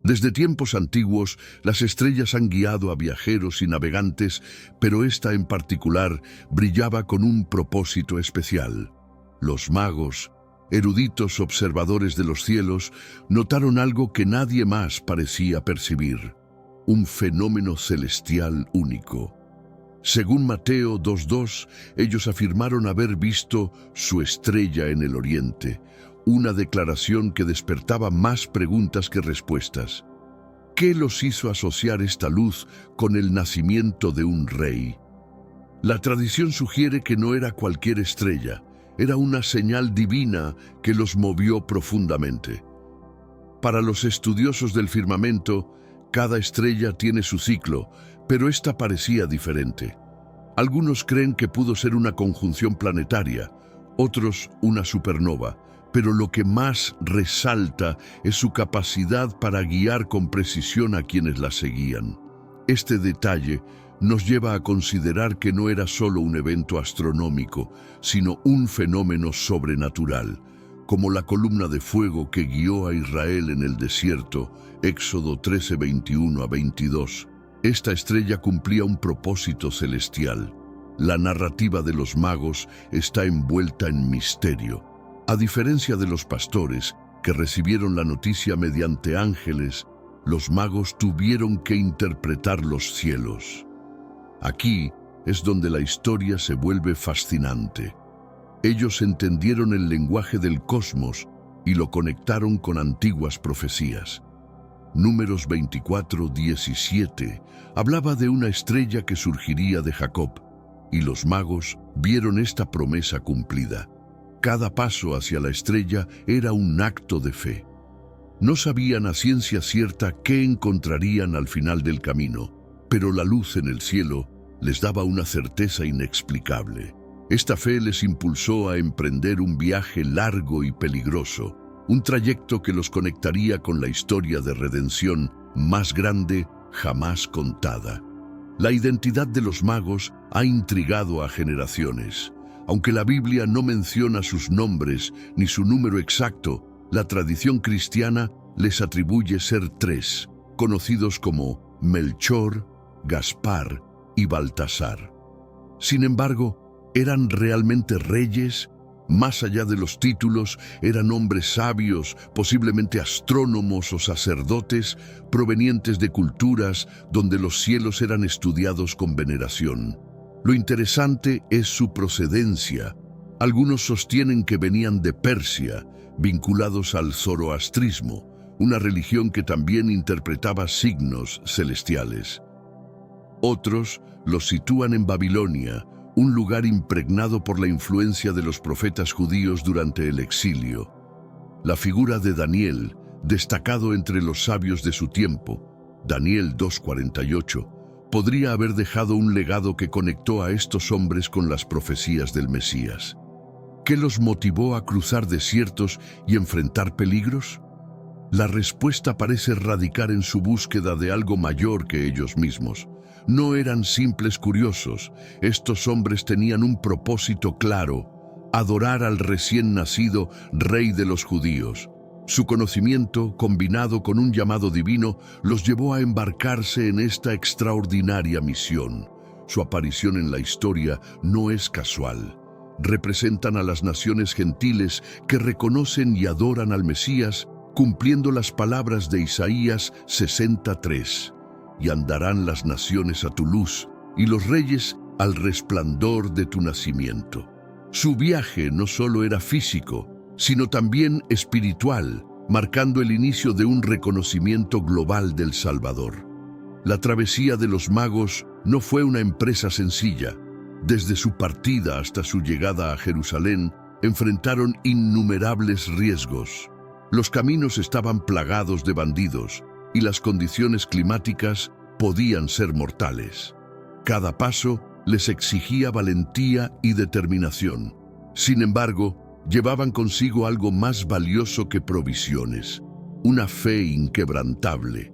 Desde tiempos antiguos, las estrellas han guiado a viajeros y navegantes, pero esta en particular brillaba con un propósito especial. Los magos, eruditos observadores de los cielos, notaron algo que nadie más parecía percibir: un fenómeno celestial único. Según Mateo 2:2, ellos afirmaron haber visto su estrella en el oriente, una declaración que despertaba más preguntas que respuestas. ¿Qué los hizo asociar esta luz con el nacimiento de un rey? La tradición sugiere que no era cualquier estrella, era una señal divina que los movió profundamente. Para los estudiosos del firmamento, cada estrella tiene su ciclo, pero esta parecía diferente. Algunos creen que pudo ser una conjunción planetaria, otros una supernova, pero lo que más resalta es su capacidad para guiar con precisión a quienes la seguían. Este detalle nos lleva a considerar que no era solo un evento astronómico, sino un fenómeno sobrenatural, como la columna de fuego que guió a Israel en el desierto, Éxodo 13:21-22. Esta estrella cumplía un propósito celestial. La narrativa de los magos está envuelta en misterio. A diferencia de los pastores, que recibieron la noticia mediante ángeles, los magos tuvieron que interpretar los cielos. Aquí es donde la historia se vuelve fascinante. Ellos entendieron el lenguaje del cosmos y lo conectaron con antiguas profecías. Números 24:17 hablaba de una estrella que surgiría de Jacob, y los magos vieron esta promesa cumplida. Cada paso hacia la estrella era un acto de fe. No sabían a ciencia cierta qué encontrarían al final del camino, pero la luz en el cielo les daba una certeza inexplicable. Esta fe les impulsó a emprender un viaje largo y peligroso, un trayecto que los conectaría con la historia de redención más grande jamás contada. La identidad de los magos ha intrigado a generaciones. Aunque la Biblia no menciona sus nombres ni su número exacto, la tradición cristiana les atribuye ser tres, conocidos como Melchor, Gaspar y Baltasar. Sin embargo, ¿eran realmente reyes? Más allá de los títulos, eran hombres sabios, posiblemente astrónomos o sacerdotes, provenientes de culturas donde los cielos eran estudiados con veneración. Lo interesante es su procedencia. Algunos sostienen que venían de Persia, vinculados al zoroastrismo, una religión que también interpretaba signos celestiales. Otros los sitúan en Babilonia, un lugar impregnado por la influencia de los profetas judíos durante el exilio. La figura de Daniel, destacado entre los sabios de su tiempo, Daniel 2:48, podría haber dejado un legado que conectó a estos hombres con las profecías del Mesías. ¿Qué los motivó a cruzar desiertos y enfrentar peligros? La respuesta parece radicar en su búsqueda de algo mayor que ellos mismos. No eran simples curiosos, estos hombres tenían un propósito claro: adorar al recién nacido Rey de los judíos. Su conocimiento, combinado con un llamado divino, los llevó a embarcarse en esta extraordinaria misión. Su aparición en la historia no es casual. Representan a las naciones gentiles que reconocen y adoran al Mesías, cumpliendo las palabras de Isaías 63. Y andarán las naciones a tu luz, y los reyes al resplandor de tu nacimiento. Su viaje no solo era físico, sino también espiritual, marcando el inicio de un reconocimiento global del Salvador. La travesía de los magos no fue una empresa sencilla. Desde su partida hasta su llegada a Jerusalén, enfrentaron innumerables riesgos. Los caminos estaban plagados de bandidos, y las condiciones climáticas podían ser mortales. Cada paso les exigía valentía y determinación. Sin embargo, llevaban consigo algo más valioso que provisiones: una fe inquebrantable.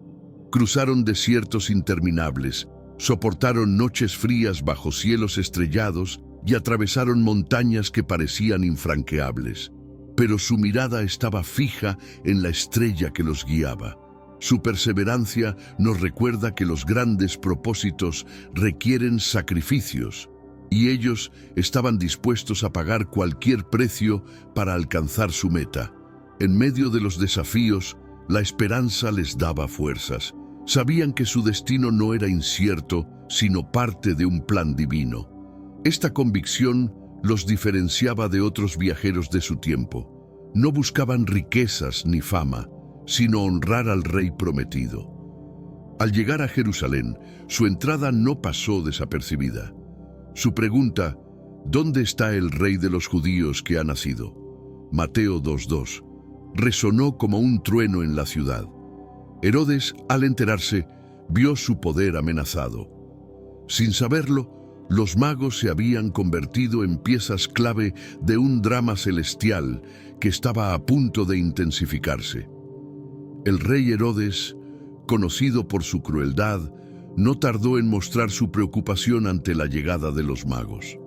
Cruzaron desiertos interminables, soportaron noches frías bajo cielos estrellados y atravesaron montañas que parecían infranqueables. Pero su mirada estaba fija en la estrella que los guiaba. Su perseverancia nos recuerda que los grandes propósitos requieren sacrificios, y ellos estaban dispuestos a pagar cualquier precio para alcanzar su meta. En medio de los desafíos, la esperanza les daba fuerzas. Sabían que su destino no era incierto, sino parte de un plan divino. Esta convicción los diferenciaba de otros viajeros de su tiempo. No buscaban riquezas ni fama, sino honrar al Rey prometido. Al llegar a Jerusalén, su entrada no pasó desapercibida. Su pregunta, ¿dónde está el Rey de los judíos que ha nacido? Mateo 2:2, resonó como un trueno en la ciudad. Herodes, al enterarse, vio su poder amenazado. Sin saberlo, los magos se habían convertido en piezas clave de un drama celestial que estaba a punto de intensificarse. El rey Herodes, conocido por su crueldad, no tardó en mostrar su preocupación ante la llegada de los magos.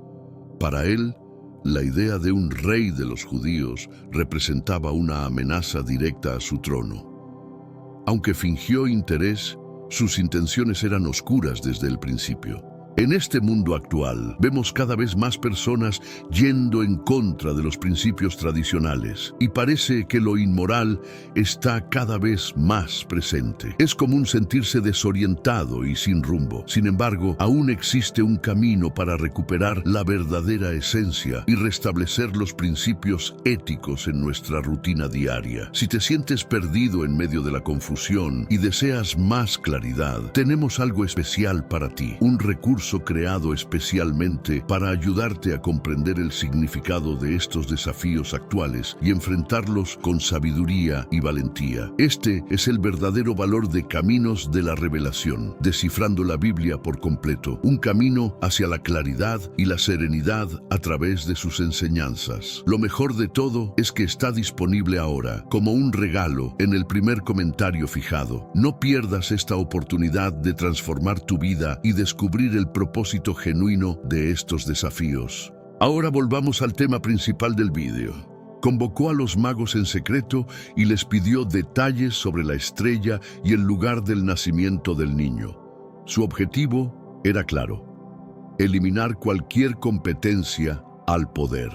Para él, la idea de un rey de los judíos representaba una amenaza directa a su trono. Aunque fingió interés, sus intenciones eran oscuras desde el principio. En este mundo actual, vemos cada vez más personas yendo en contra de los principios tradicionales, y parece que lo inmoral está cada vez más presente. Es común sentirse desorientado y sin rumbo. Sin embargo, aún existe un camino para recuperar la verdadera esencia y restablecer los principios éticos en nuestra rutina diaria. Si te sientes perdido en medio de la confusión y deseas más claridad, tenemos algo especial para ti, un recurso creado especialmente para ayudarte a comprender el significado de estos desafíos actuales y enfrentarlos con sabiduría y valentía. Este es el verdadero valor de Caminos de la Revelación, descifrando la Biblia por completo, un camino hacia la claridad y la serenidad a través de sus enseñanzas. Lo mejor de todo es que está disponible ahora, como un regalo, en el primer comentario fijado. No pierdas esta oportunidad de transformar tu vida y descubrir el propósito genuino de estos desafíos. Ahora volvamos al tema principal del vídeo. Convocó a los magos en secreto y les pidió detalles sobre la estrella y el lugar del nacimiento del niño. Su objetivo era claro: eliminar cualquier competencia al poder.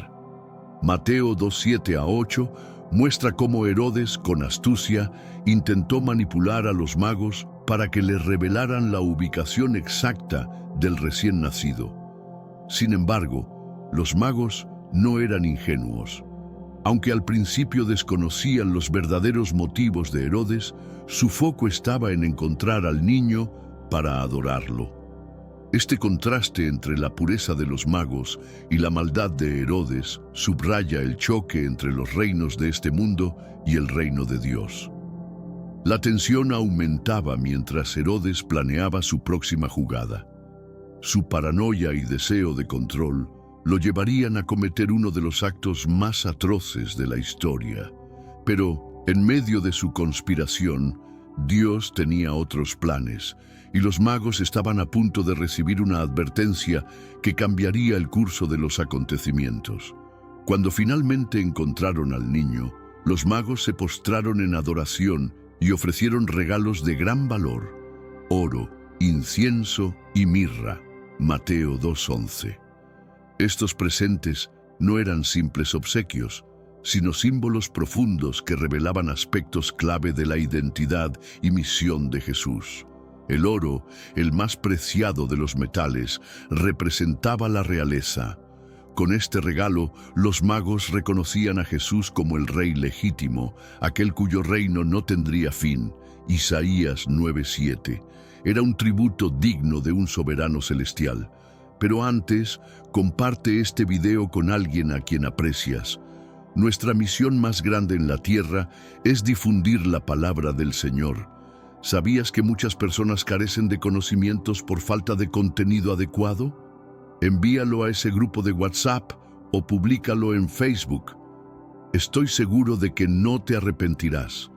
Mateo 2:7-8 muestra cómo Herodes, con astucia, intentó manipular a los magos para que les revelaran la ubicación exacta del recién nacido. Sin embargo, los magos no eran ingenuos. Aunque al principio desconocían los verdaderos motivos de Herodes, su foco estaba en encontrar al niño para adorarlo. Este contraste entre la pureza de los magos y la maldad de Herodes subraya el choque entre los reinos de este mundo y el reino de Dios. La tensión aumentaba mientras Herodes planeaba su próxima jugada. Su paranoia y deseo de control lo llevarían a cometer uno de los actos más atroces de la historia. Pero, en medio de su conspiración, Dios tenía otros planes, y los magos estaban a punto de recibir una advertencia que cambiaría el curso de los acontecimientos. Cuando finalmente encontraron al niño, los magos se postraron en adoración y ofrecieron regalos de gran valor: oro, incienso y mirra. Mateo 2:11. Estos presentes no eran simples obsequios, sino símbolos profundos que revelaban aspectos clave de la identidad y misión de Jesús. El oro, el más preciado de los metales, representaba la realeza. Con este regalo, los magos reconocían a Jesús como el Rey legítimo, aquel cuyo reino no tendría fin. Isaías 9:7. Era un tributo digno de un soberano celestial. Pero antes, comparte este video con alguien a quien aprecias. Nuestra misión más grande en la tierra es difundir la palabra del Señor. ¿Sabías que muchas personas carecen de conocimientos por falta de contenido adecuado? Envíalo a ese grupo de WhatsApp o públicalo en Facebook. Estoy seguro de que no te arrepentirás.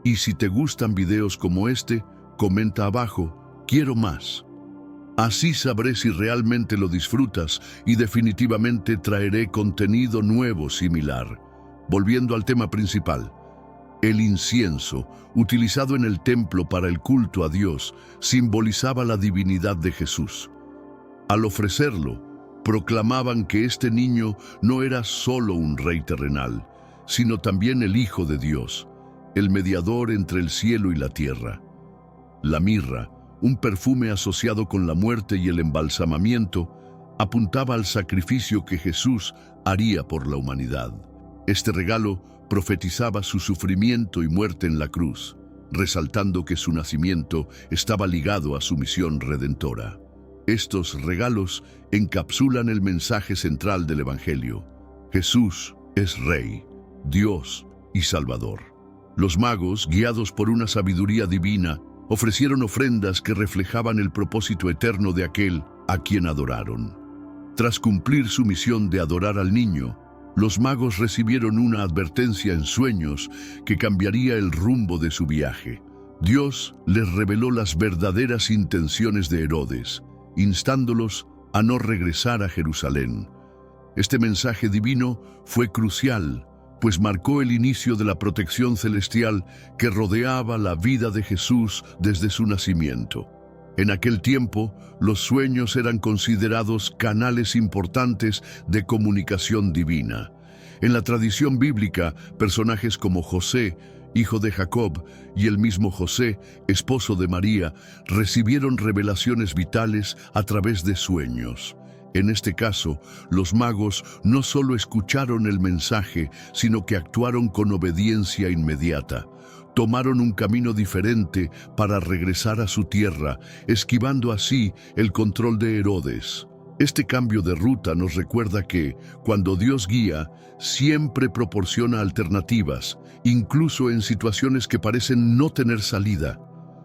Y si te gustan videos como este, comenta abajo: quiero más. Así sabré si realmente lo disfrutas y definitivamente traeré contenido nuevo similar. Volviendo al tema principal, El incienso, utilizado en el templo para el culto a Dios, simbolizaba la divinidad de Jesús. Al ofrecerlo, proclamaban que este niño no era solo un rey terrenal, sino también el Hijo de Dios, el mediador entre el cielo y la tierra. La mirra, un perfume asociado con la muerte y el embalsamamiento, apuntaba al sacrificio que Jesús haría por la humanidad. Este regalo profetizaba su sufrimiento y muerte en la cruz, resaltando que su nacimiento estaba ligado a su misión redentora. Estos regalos encapsulan el mensaje central del Evangelio. Jesús es Rey, Dios y Salvador. Los magos, guiados por una sabiduría divina, ofrecieron ofrendas que reflejaban el propósito eterno de aquel a quien adoraron. Tras cumplir su misión de adorar al niño, los magos recibieron una advertencia en sueños que cambiaría el rumbo de su viaje. Dios les reveló las verdaderas intenciones de Herodes, instándolos a no regresar a Jerusalén. Este mensaje divino fue crucial, pues marcó el inicio de la protección celestial que rodeaba la vida de Jesús desde su nacimiento. En aquel tiempo, los sueños eran considerados canales importantes de comunicación divina. En la tradición bíblica, personajes como José, hijo de Jacob, y el mismo José, esposo de María, recibieron revelaciones vitales a través de sueños. En este caso, los magos no solo escucharon el mensaje, sino que actuaron con obediencia inmediata. Tomaron un camino diferente para regresar a su tierra, esquivando así el control de Herodes. Este cambio de ruta nos recuerda que, cuando Dios guía, siempre proporciona alternativas, incluso en situaciones que parecen no tener salida.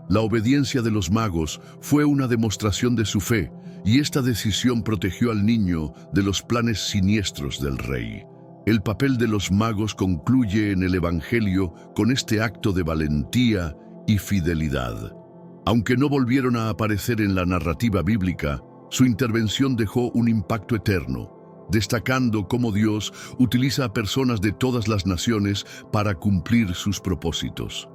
La obediencia de los magos fue una demostración de su fe, y esta decisión protegió al niño de los planes siniestros del rey. El papel de los magos concluye en el Evangelio con este acto de valentía y fidelidad. Aunque no volvieron a aparecer en la narrativa bíblica, su intervención dejó un impacto eterno, destacando cómo Dios utiliza a personas de todas las naciones para cumplir sus propósitos.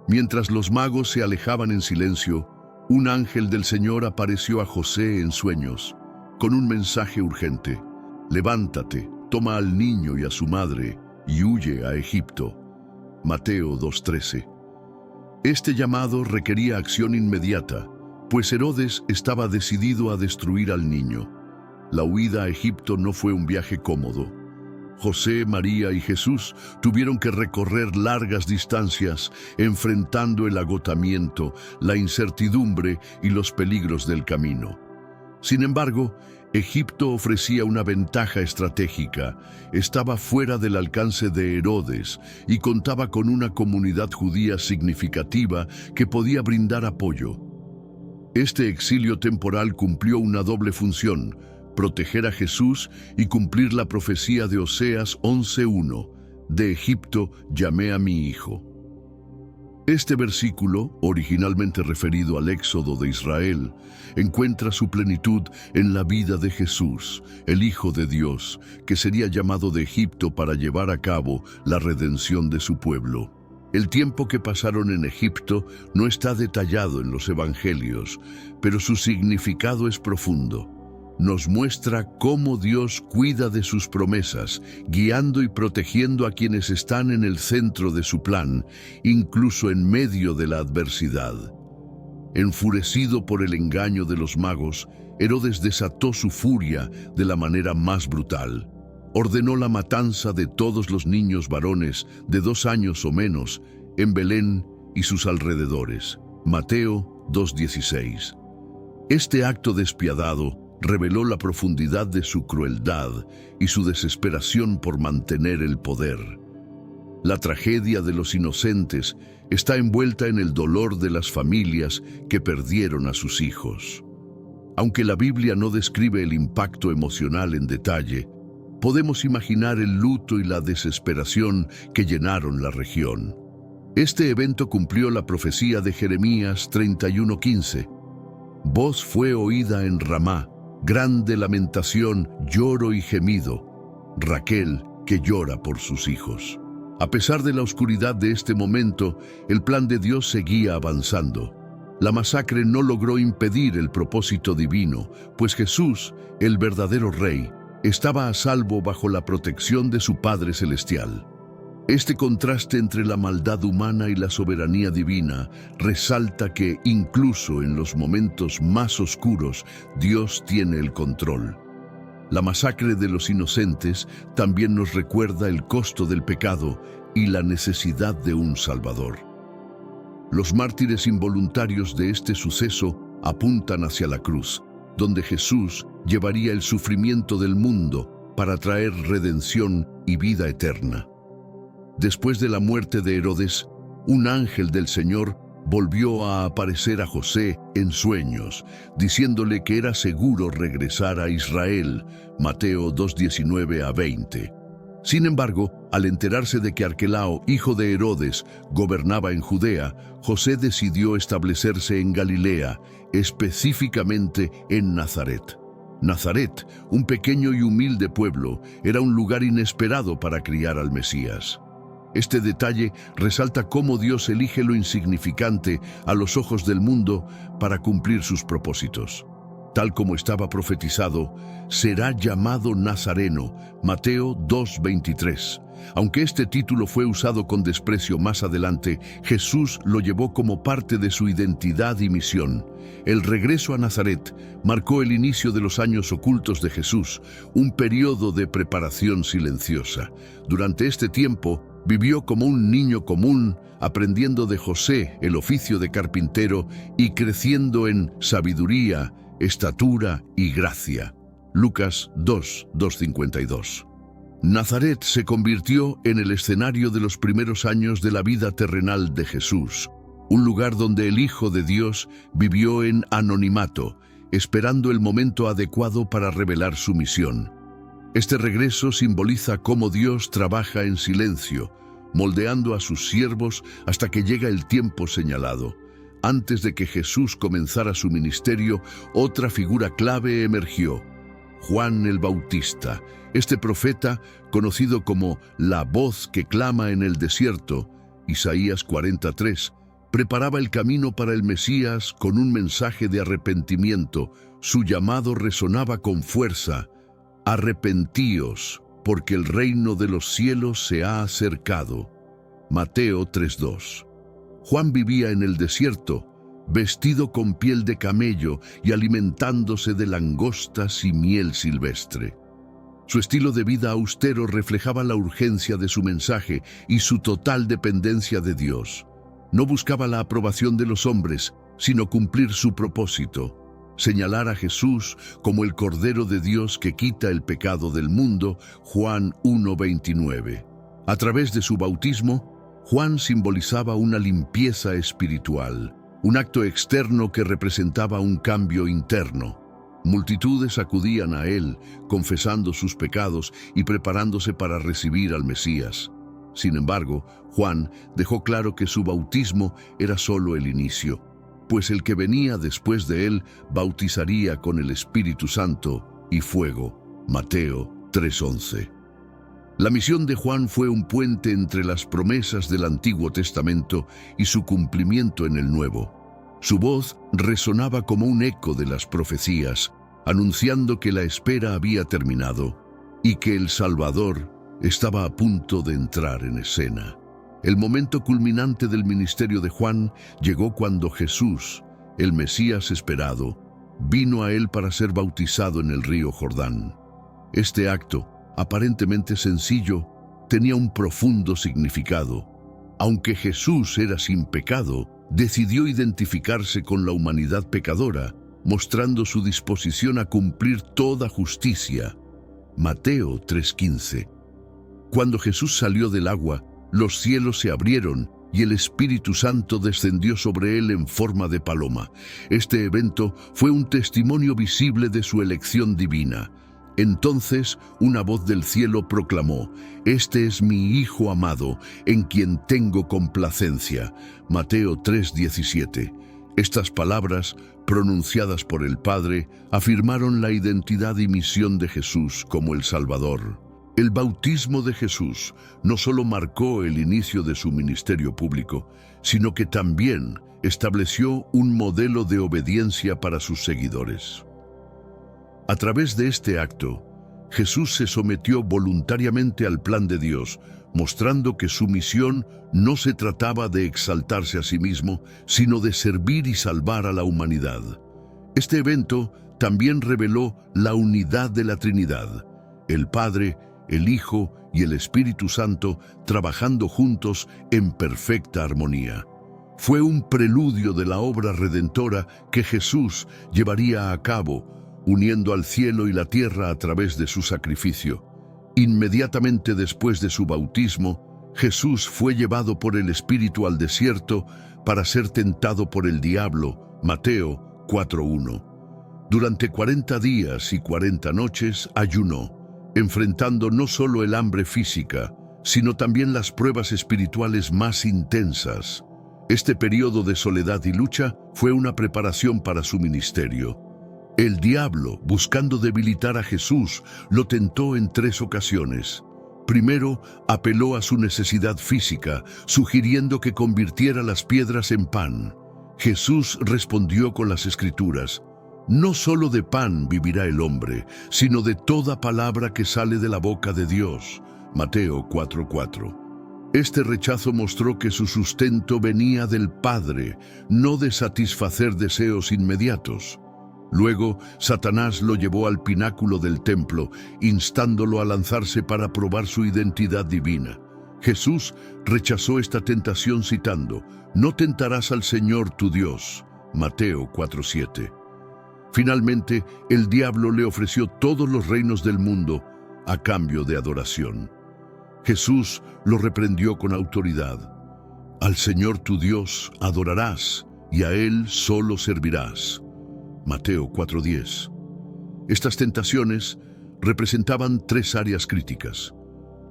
Mientras los magos se alejaban en silencio, un ángel del Señor apareció a José en sueños, con un mensaje urgente: «Levántate, toma al niño y a su madre, y huye a Egipto». Mateo 2:13. Este llamado requería acción inmediata, pues Herodes estaba decidido a destruir al niño. La huida a Egipto no fue un viaje cómodo. José, María y Jesús tuvieron que recorrer largas distancias, enfrentando el agotamiento, la incertidumbre y los peligros del camino. Sin embargo, Egipto ofrecía una ventaja estratégica, estaba fuera del alcance de Herodes y contaba con una comunidad judía significativa que podía brindar apoyo. Este exilio temporal cumplió una doble función: proteger a Jesús y cumplir la profecía de Oseas 11:1, «De Egipto llamé a mi hijo». Este versículo, originalmente referido al éxodo de Israel, encuentra su plenitud en la vida de Jesús, el Hijo de Dios, que sería llamado de Egipto para llevar a cabo la redención de su pueblo. El tiempo que pasaron en Egipto no está detallado en los evangelios, pero su significado es profundo. Nos muestra cómo Dios cuida de sus promesas, guiando y protegiendo a quienes están en el centro de su plan, incluso en medio de la adversidad. Enfurecido por el engaño de los magos, Herodes desató su furia de la manera más brutal. Ordenó la matanza de todos los niños varones de 2 años o menos en Belén y sus alrededores. Mateo 2:16. Este acto despiadado reveló la profundidad de su crueldad y su desesperación por mantener el poder. La tragedia de los inocentes está envuelta en el dolor de las familias que perdieron a sus hijos. Aunque la Biblia no describe el impacto emocional en detalle, podemos imaginar el luto y la desesperación que llenaron la región. Este evento cumplió la profecía de Jeremías 31:15. «Voz fue oída en Ramá, grande lamentación, lloro y gemido, Raquel que llora por sus hijos». A pesar de la oscuridad de este momento, el plan de Dios seguía avanzando. La masacre no logró impedir el propósito divino, pues Jesús, el verdadero Rey, estaba a salvo bajo la protección de su Padre Celestial. Este contraste entre la maldad humana y la soberanía divina resalta que, incluso en los momentos más oscuros, Dios tiene el control. La masacre de los inocentes también nos recuerda el costo del pecado y la necesidad de un Salvador. Los mártires involuntarios de este suceso apuntan hacia la cruz, donde Jesús llevaría el sufrimiento del mundo para traer redención y vida eterna. Después de la muerte de Herodes, un ángel del Señor volvió a aparecer a José en sueños, diciéndole que era seguro regresar a Israel, Mateo 2:19-20. Sin embargo, al enterarse de que Arquelao, hijo de Herodes, gobernaba en Judea, José decidió establecerse en Galilea, específicamente en Nazaret. Nazaret, un pequeño y humilde pueblo, era un lugar inesperado para criar al Mesías. Este detalle resalta cómo Dios elige lo insignificante a los ojos del mundo para cumplir sus propósitos. Tal como estaba profetizado, será llamado Nazareno, Mateo 2:23. Aunque este título fue usado con desprecio más adelante, Jesús lo llevó como parte de su identidad y misión. El regreso a Nazaret marcó el inicio de los años ocultos de Jesús, un periodo de preparación silenciosa. Durante este tiempo, vivió como un niño común, aprendiendo de José el oficio de carpintero y creciendo en sabiduría, estatura y gracia. Lucas 2:52. Nazaret se convirtió en el escenario de los primeros años de la vida terrenal de Jesús, un lugar donde el Hijo de Dios vivió en anonimato, esperando el momento adecuado para revelar su misión. Este regreso simboliza cómo Dios trabaja en silencio, moldeando a sus siervos hasta que llega el tiempo señalado. Antes de que Jesús comenzara su ministerio, otra figura clave emergió: Juan el Bautista. Este profeta, conocido como la voz que clama en el desierto, Isaías 43, preparaba el camino para el Mesías con un mensaje de arrepentimiento. Su llamado resonaba con fuerza: arrepentíos, porque el reino de los cielos se ha acercado. Mateo 3:2. Juan vivía en el desierto, vestido con piel de camello y alimentándose de langostas y miel silvestre. Su estilo de vida austero reflejaba la urgencia de su mensaje y su total dependencia de Dios. No buscaba la aprobación de los hombres, sino cumplir su propósito: señalar a Jesús como el Cordero de Dios que quita el pecado del mundo, Juan 1:29. A través de su bautismo, Juan simbolizaba una limpieza espiritual, un acto externo que representaba un cambio interno. Multitudes acudían a él, confesando sus pecados y preparándose para recibir al Mesías. Sin embargo, Juan dejó claro que su bautismo era solo el inicio, pues el que venía después de él bautizaría con el Espíritu Santo y fuego. Mateo 3:11. La misión de Juan fue un puente entre las promesas del Antiguo Testamento y su cumplimiento en el Nuevo. Su voz resonaba como un eco de las profecías, anunciando que la espera había terminado y que el Salvador estaba a punto de entrar en escena. El momento culminante del ministerio de Juan llegó cuando Jesús, el Mesías esperado, vino a él para ser bautizado en el río Jordán. Este acto, aparentemente sencillo, tenía un profundo significado. Aunque Jesús era sin pecado, decidió identificarse con la humanidad pecadora, mostrando su disposición a cumplir toda justicia. Mateo 3:15. Cuando Jesús salió del agua, los cielos se abrieron y el Espíritu Santo descendió sobre él en forma de paloma. Este evento fue un testimonio visible de su elección divina. Entonces una voz del cielo proclamó: «Este es mi Hijo amado, en quien tengo complacencia». Mateo 3:17. Estas palabras, pronunciadas por el Padre, afirmaron la identidad y misión de Jesús como el Salvador. El bautismo de Jesús no solo marcó el inicio de su ministerio público, sino que también estableció un modelo de obediencia para sus seguidores. A través de este acto, Jesús se sometió voluntariamente al plan de Dios, mostrando que su misión no se trataba de exaltarse a sí mismo, sino de servir y salvar a la humanidad. Este evento también reveló la unidad de la Trinidad, el Padre, el Hijo y el Espíritu Santo trabajando juntos en perfecta armonía. Fue un preludio de la obra redentora que Jesús llevaría a cabo, uniendo al cielo y la tierra a través de su sacrificio. Inmediatamente después de su bautismo, Jesús fue llevado por el Espíritu al desierto para ser tentado por el diablo, Mateo 4:1. Durante 40 días y 40 noches ayunó, enfrentando no solo el hambre física, sino también las pruebas espirituales más intensas. Este periodo de soledad y lucha fue una preparación para su ministerio. El diablo, buscando debilitar a Jesús, lo tentó en 3 ocasiones. Primero, apeló a su necesidad física, sugiriendo que convirtiera las piedras en pan. Jesús respondió con las Escrituras: no solo de pan vivirá el hombre, sino de toda palabra que sale de la boca de Dios. Mateo 4:4. Este rechazo mostró que su sustento venía del Padre, no de satisfacer deseos inmediatos. Luego, Satanás lo llevó al pináculo del templo, instándolo a lanzarse para probar su identidad divina. Jesús rechazó esta tentación citando: no tentarás al Señor tu Dios. Mateo 4:7. Finalmente, el diablo le ofreció todos los reinos del mundo a cambio de adoración. Jesús lo reprendió con autoridad. Al Señor tu Dios adorarás y a Él solo servirás. Mateo 4:10. Estas tentaciones representaban 3 áreas críticas: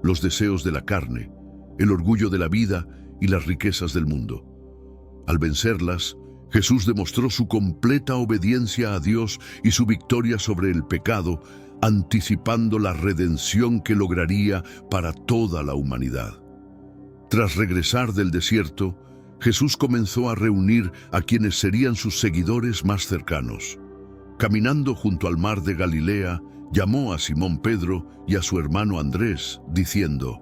los deseos de la carne, el orgullo de la vida y las riquezas del mundo. Al vencerlas, Jesús demostró su completa obediencia a Dios y su victoria sobre el pecado, anticipando la redención que lograría para toda la humanidad. Tras regresar del desierto, Jesús comenzó a reunir a quienes serían sus seguidores más cercanos. Caminando junto al mar de Galilea, llamó a Simón Pedro y a su hermano Andrés, diciendo: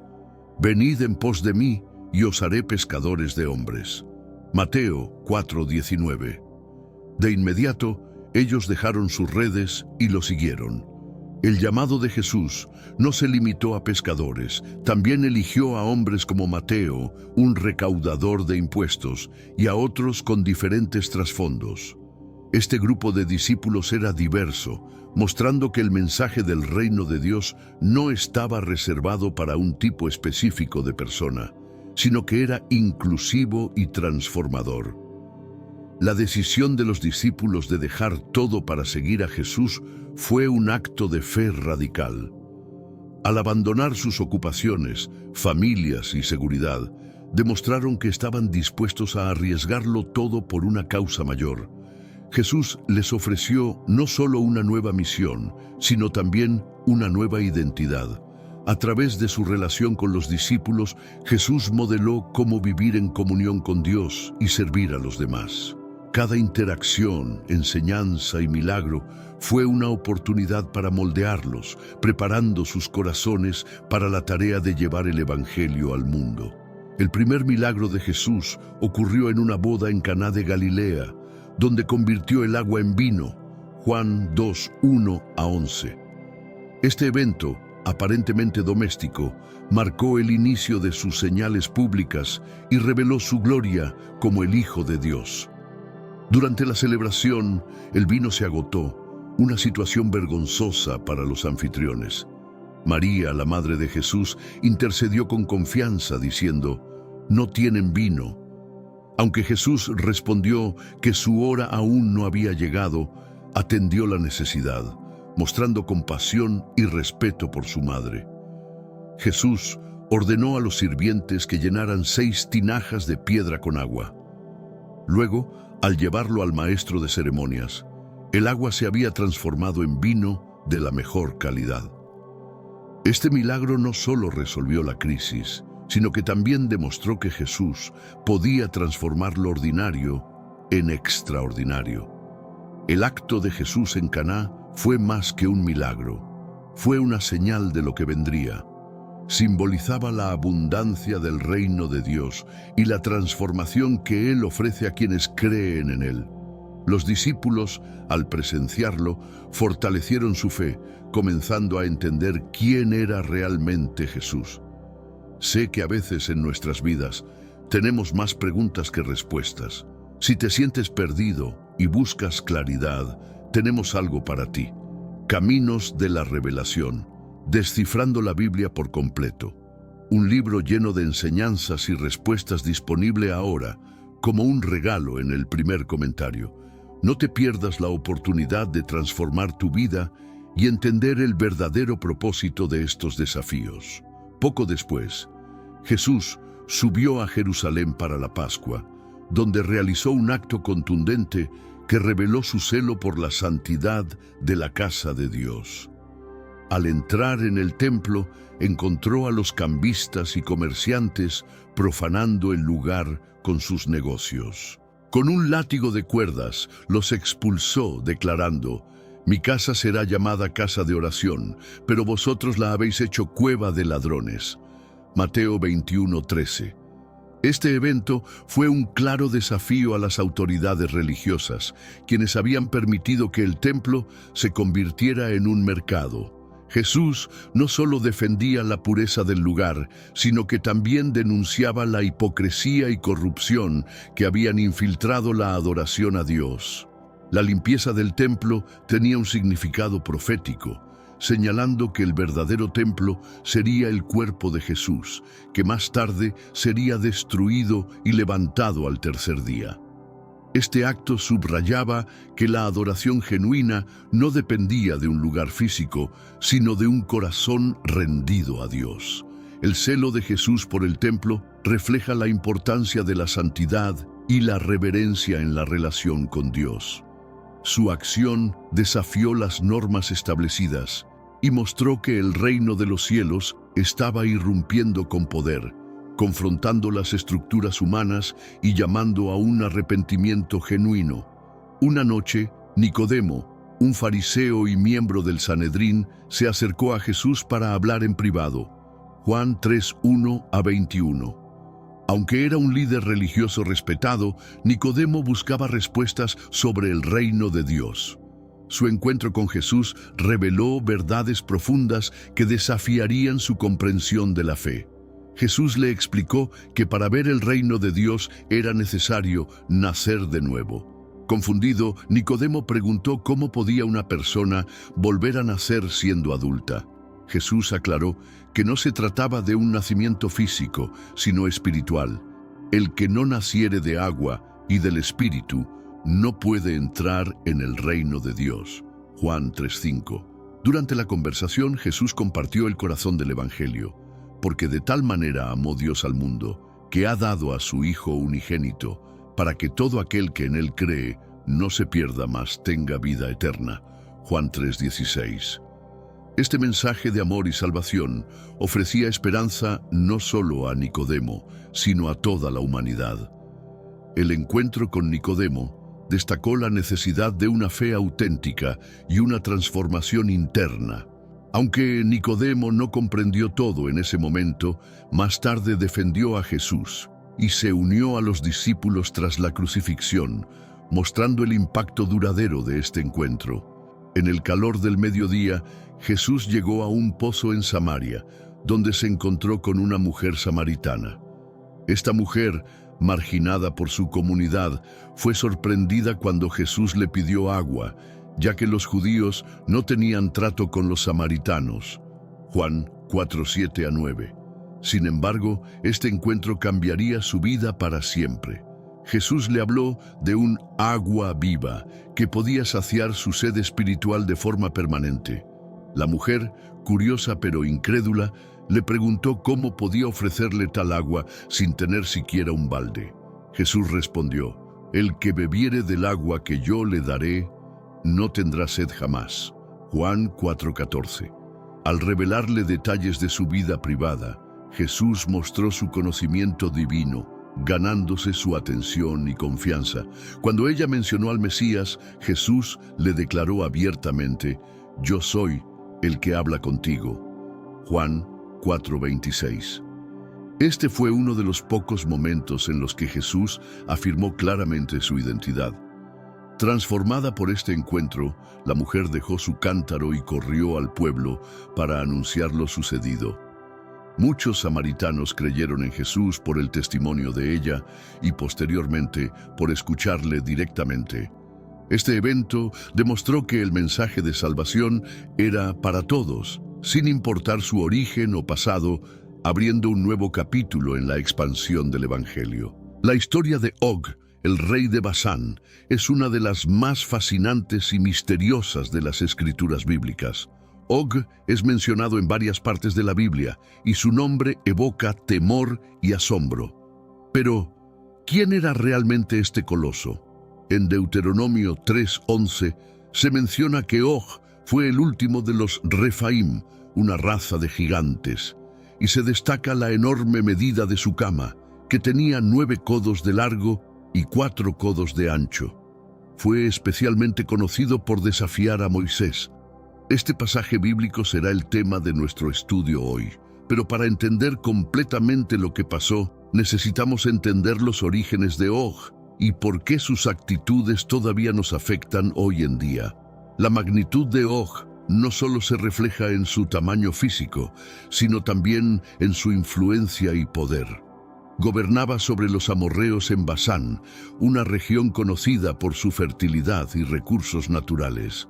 venid en pos de mí y os haré pescadores de hombres. Mateo 4:19. De inmediato, ellos dejaron sus redes y lo siguieron. El llamado de Jesús no se limitó a pescadores, también eligió a hombres como Mateo, un recaudador de impuestos, y a otros con diferentes trasfondos. Este grupo de discípulos era diverso, mostrando que el mensaje del reino de Dios no estaba reservado para un tipo específico de persona, sino que era inclusivo y transformador. La decisión de los discípulos de dejar todo para seguir a Jesús fue un acto de fe radical. Al abandonar sus ocupaciones, familias y seguridad, demostraron que estaban dispuestos a arriesgarlo todo por una causa mayor. Jesús les ofreció no solo una nueva misión, sino también una nueva identidad. A través de su relación con los discípulos, Jesús modeló cómo vivir en comunión con Dios y servir a los demás. Cada interacción, enseñanza y milagro fue una oportunidad para moldearlos, preparando sus corazones para la tarea de llevar el Evangelio al mundo. El primer milagro de Jesús ocurrió en una boda en Caná de Galilea, donde convirtió el agua en vino. Juan 2:1-11. Este evento, aparentemente doméstico, marcó el inicio de sus señales públicas y reveló su gloria como el Hijo de Dios. Durante la celebración, el vino se agotó, una situación vergonzosa para los anfitriones. María, la madre de Jesús, intercedió con confianza diciendo: no tienen vino. Aunque Jesús respondió que su hora aún no había llegado, atendió la necesidad, mostrando compasión y respeto por su madre. Jesús ordenó a los sirvientes que llenaran 6 tinajas de piedra con agua. Luego, al llevarlo al maestro de ceremonias, el agua se había transformado en vino de la mejor calidad. Este milagro no solo resolvió la crisis, sino que también demostró que Jesús podía transformar lo ordinario en extraordinario. El acto de Jesús en Caná fue más que un milagro, fue una señal de lo que vendría. Simbolizaba la abundancia del reino de Dios y la transformación que Él ofrece a quienes creen en Él. Los discípulos, al presenciarlo, fortalecieron su fe, comenzando a entender quién era realmente Jesús. Sé que a veces en nuestras vidas tenemos más preguntas que respuestas. Si te sientes perdido y buscas claridad, tenemos algo para ti. Caminos de la Revelación, descifrando la Biblia por completo. Un libro lleno de enseñanzas y respuestas disponible ahora, como un regalo en el primer comentario. No te pierdas la oportunidad de transformar tu vida y entender el verdadero propósito de estos desafíos. Poco después, Jesús subió a Jerusalén para la Pascua, donde realizó un acto contundente que reveló su celo por la santidad de la casa de Dios. Al entrar en el templo, encontró a los cambistas y comerciantes profanando el lugar con sus negocios. Con un látigo de cuerdas los expulsó, declarando: «Mi casa será llamada casa de oración, pero vosotros la habéis hecho cueva de ladrones». Mateo 21:13. Este evento fue un claro desafío a las autoridades religiosas, quienes habían permitido que el templo se convirtiera en un mercado. Jesús no solo defendía la pureza del lugar, sino que también denunciaba la hipocresía y corrupción que habían infiltrado la adoración a Dios. La limpieza del templo tenía un significado profético, señalando que el verdadero templo sería el cuerpo de Jesús, que más tarde sería destruido y levantado al tercer día. Este acto subrayaba que la adoración genuina no dependía de un lugar físico, sino de un corazón rendido a Dios. El celo de Jesús por el templo refleja la importancia de la santidad y la reverencia en la relación con Dios. Su acción desafió las normas establecidas y mostró que el reino de los cielos estaba irrumpiendo con poder, confrontando las estructuras humanas y llamando a un arrepentimiento genuino. Una noche, Nicodemo, un fariseo y miembro del Sanedrín, se acercó a Jesús para hablar en privado. Juan 3:1-21. Aunque era un líder religioso respetado, Nicodemo buscaba respuestas sobre el reino de Dios. Su encuentro con Jesús reveló verdades profundas que desafiarían su comprensión de la fe. Jesús le explicó que para ver el reino de Dios era necesario nacer de nuevo. Confundido, Nicodemo preguntó cómo podía una persona volver a nacer siendo adulta. Jesús aclaró que no se trataba de un nacimiento físico, sino espiritual. El que no naciere de agua y del Espíritu no puede entrar en el reino de Dios. Juan 3:5. Durante la conversación, Jesús compartió el corazón del Evangelio. Porque de tal manera amó Dios al mundo, que ha dado a su Hijo unigénito, para que todo aquel que en Él cree no se pierda, mas tenga vida eterna. Juan 3:16. Este mensaje de amor y salvación ofrecía esperanza no solo a Nicodemo, sino a toda la humanidad. El encuentro con Nicodemo destacó la necesidad de una fe auténtica y una transformación interna. Aunque Nicodemo no comprendió todo en ese momento, más tarde defendió a Jesús y se unió a los discípulos tras la crucifixión, mostrando el impacto duradero de este encuentro. En el calor del mediodía, Jesús llegó a un pozo en Samaria, donde se encontró con una mujer samaritana. Esta mujer, marginada por su comunidad, fue sorprendida cuando Jesús le pidió agua, ya que los judíos no tenían trato con los samaritanos. Juan 4:7-9. Sin embargo, este encuentro cambiaría su vida para siempre. Jesús le habló de un agua viva que podía saciar su sed espiritual de forma permanente. La mujer, curiosa pero incrédula, le preguntó cómo podía ofrecerle tal agua sin tener siquiera un balde. Jesús respondió: «El que bebiere del agua que yo le daré, no tendrá sed jamás». Juan 4:14. Al revelarle detalles de su vida privada, Jesús mostró su conocimiento divino, ganándose su atención y confianza. Cuando ella mencionó al Mesías, Jesús le declaró abiertamente: «Yo soy el que habla contigo». Juan 4:26. Este fue uno de los pocos momentos en los que Jesús afirmó claramente su identidad. Transformada por este encuentro, la mujer dejó su cántaro y corrió al pueblo para anunciar lo sucedido. Muchos samaritanos creyeron en Jesús por el testimonio de ella y posteriormente por escucharle directamente. Este evento demostró que el mensaje de salvación era para todos, sin importar su origen o pasado, abriendo un nuevo capítulo en la expansión del Evangelio. La historia de Og, el rey de Basán, es una de las más fascinantes y misteriosas de las escrituras bíblicas. Og es mencionado en varias partes de la Biblia y su nombre evoca temor y asombro. Pero, ¿quién era realmente este coloso? En Deuteronomio 3:11 se menciona que Og fue el último de los Refaim, una raza de gigantes, y se destaca la enorme medida de su cama, que tenía 9 codos de largo y 4 codos de ancho. Fue especialmente conocido por desafiar a Moisés. Este pasaje bíblico será el tema de nuestro estudio hoy, pero para entender completamente lo que pasó, necesitamos entender los orígenes de Og y por qué sus actitudes todavía nos afectan hoy en día. La magnitud de Og no solo se refleja en su tamaño físico, sino también en su influencia y poder. Gobernaba sobre los amorreos en Basán, una región conocida por su fertilidad y recursos naturales.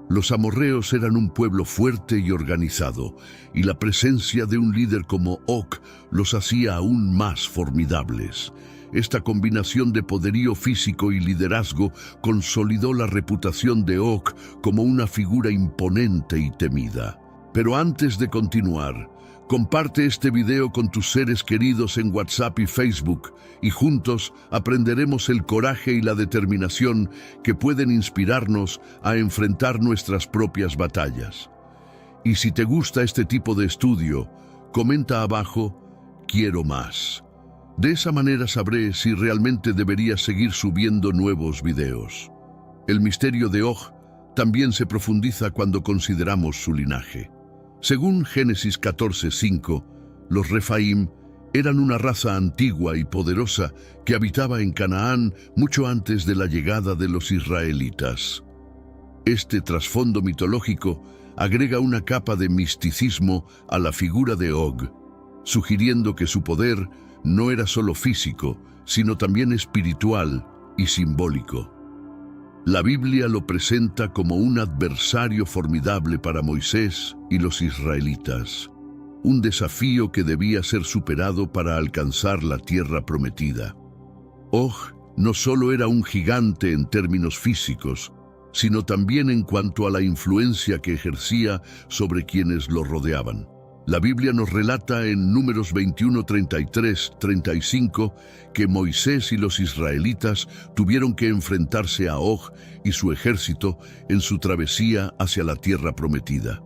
Los amorreos eran un pueblo fuerte y organizado, y la presencia de un líder como Og los hacía aún más formidables. Esta combinación de poderío físico y liderazgo consolidó la reputación de Og como una figura imponente y temida. Pero antes de continuar, comparte este video con tus seres queridos en WhatsApp y Facebook, y juntos aprenderemos el coraje y la determinación que pueden inspirarnos a enfrentar nuestras propias batallas. Y si te gusta este tipo de estudio, comenta abajo: «Quiero más». De esa manera sabré si realmente debería seguir subiendo nuevos videos. El misterio de Og también se profundiza cuando consideramos su linaje. Según Génesis 14:5, los Refaim eran una raza antigua y poderosa que habitaba en Canaán mucho antes de la llegada de los israelitas. Este trasfondo mitológico agrega una capa de misticismo a la figura de Og, sugiriendo que su poder no era solo físico, sino también espiritual y simbólico. La Biblia lo presenta como un adversario formidable para Moisés y los israelitas, un desafío que debía ser superado para alcanzar la tierra prometida. Og no solo era un gigante en términos físicos, sino también en cuanto a la influencia que ejercía sobre quienes lo rodeaban. La Biblia nos relata en Números 21, 33, 35 que Moisés y los israelitas tuvieron que enfrentarse a Og y su ejército en su travesía hacia la tierra prometida.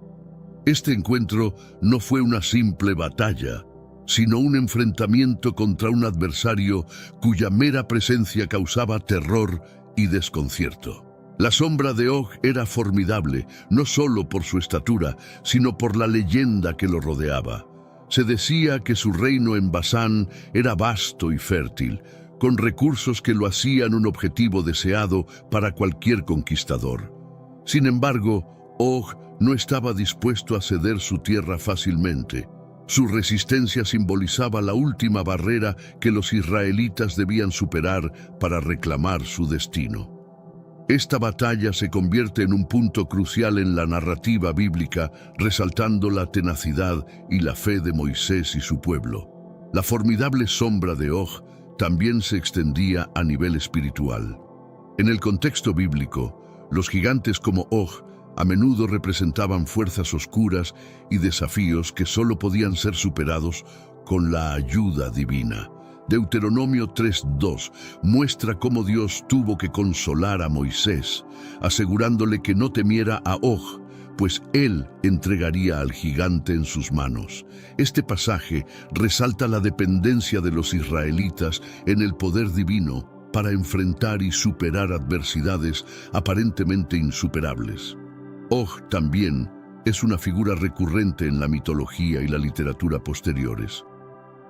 Este encuentro no fue una simple batalla, sino un enfrentamiento contra un adversario cuya mera presencia causaba terror y desconcierto. La sombra de Og era formidable, no solo por su estatura, sino por la leyenda que lo rodeaba. Se decía que su reino en Basán era vasto y fértil, con recursos que lo hacían un objetivo deseado para cualquier conquistador. Sin embargo, Og no estaba dispuesto a ceder su tierra fácilmente. Su resistencia simbolizaba la última barrera que los israelitas debían superar para reclamar su destino. Esta batalla se convierte en un punto crucial en la narrativa bíblica, resaltando la tenacidad y la fe de Moisés y su pueblo. La formidable sombra de Og también se extendía a nivel espiritual. En el contexto bíblico, los gigantes como Og a menudo representaban fuerzas oscuras y desafíos que solo podían ser superados con la ayuda divina. Deuteronomio 3:2 muestra cómo Dios tuvo que consolar a Moisés, asegurándole que no temiera a Og, pues él entregaría al gigante en sus manos. Este pasaje resalta la dependencia de los israelitas en el poder divino para enfrentar y superar adversidades aparentemente insuperables. Og también es una figura recurrente en la mitología y la literatura posteriores.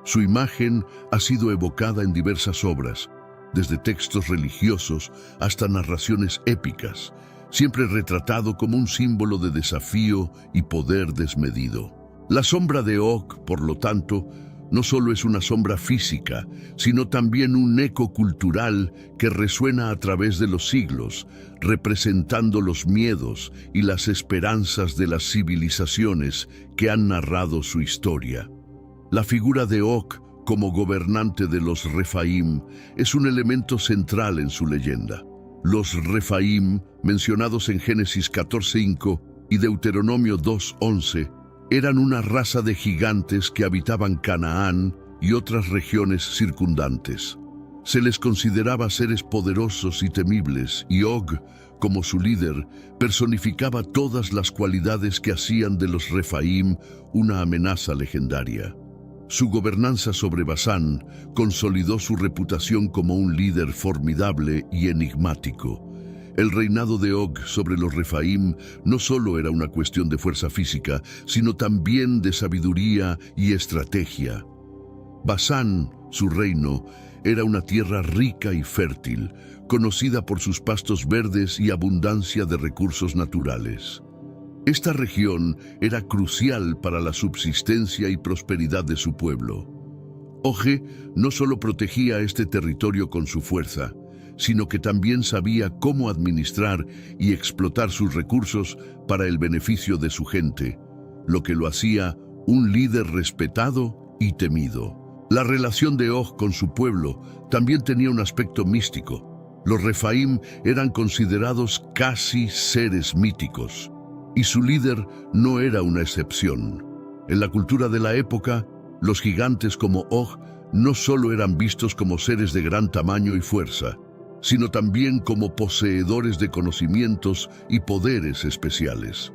Su imagen ha sido evocada en diversas obras, desde textos religiosos hasta narraciones épicas, siempre retratado como un símbolo de desafío y poder desmedido. La sombra de Og, por lo tanto, no solo es una sombra física, sino también un eco cultural que resuena a través de los siglos, representando los miedos y las esperanzas de las civilizaciones que han narrado su historia. La figura de Og como gobernante de los Refaim es un elemento central en su leyenda. Los Refaim, mencionados en Génesis 14:5 y Deuteronomio 2:11, eran una raza de gigantes que habitaban Canaán y otras regiones circundantes. Se les consideraba seres poderosos y temibles, y Og, como su líder, personificaba todas las cualidades que hacían de los Refaim una amenaza legendaria. Su gobernanza sobre Basán consolidó su reputación como un líder formidable y enigmático. El reinado de Og sobre los Refaim no solo era una cuestión de fuerza física, sino también de sabiduría y estrategia. Basán, su reino, era una tierra rica y fértil, conocida por sus pastos verdes y abundancia de recursos naturales. Esta región era crucial para la subsistencia y prosperidad de su pueblo. Og no solo protegía este territorio con su fuerza, sino que también sabía cómo administrar y explotar sus recursos para el beneficio de su gente, lo que lo hacía un líder respetado y temido. La relación de Og con su pueblo también tenía un aspecto místico. Los Refaim eran considerados casi seres míticos, y su líder no era una excepción. En la cultura de la época, los gigantes como Og no solo eran vistos como seres de gran tamaño y fuerza, sino también como poseedores de conocimientos y poderes especiales.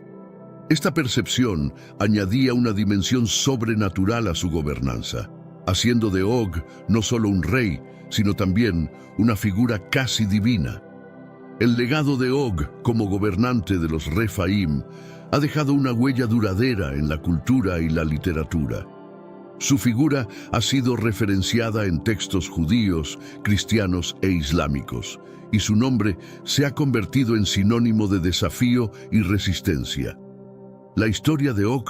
Esta percepción añadía una dimensión sobrenatural a su gobernanza, haciendo de Og no solo un rey, sino también una figura casi divina. El legado de Og como gobernante de los Refaim ha dejado una huella duradera en la cultura y la literatura. Su figura ha sido referenciada en textos judíos, cristianos e islámicos, y su nombre se ha convertido en sinónimo de desafío y resistencia. La historia de Og,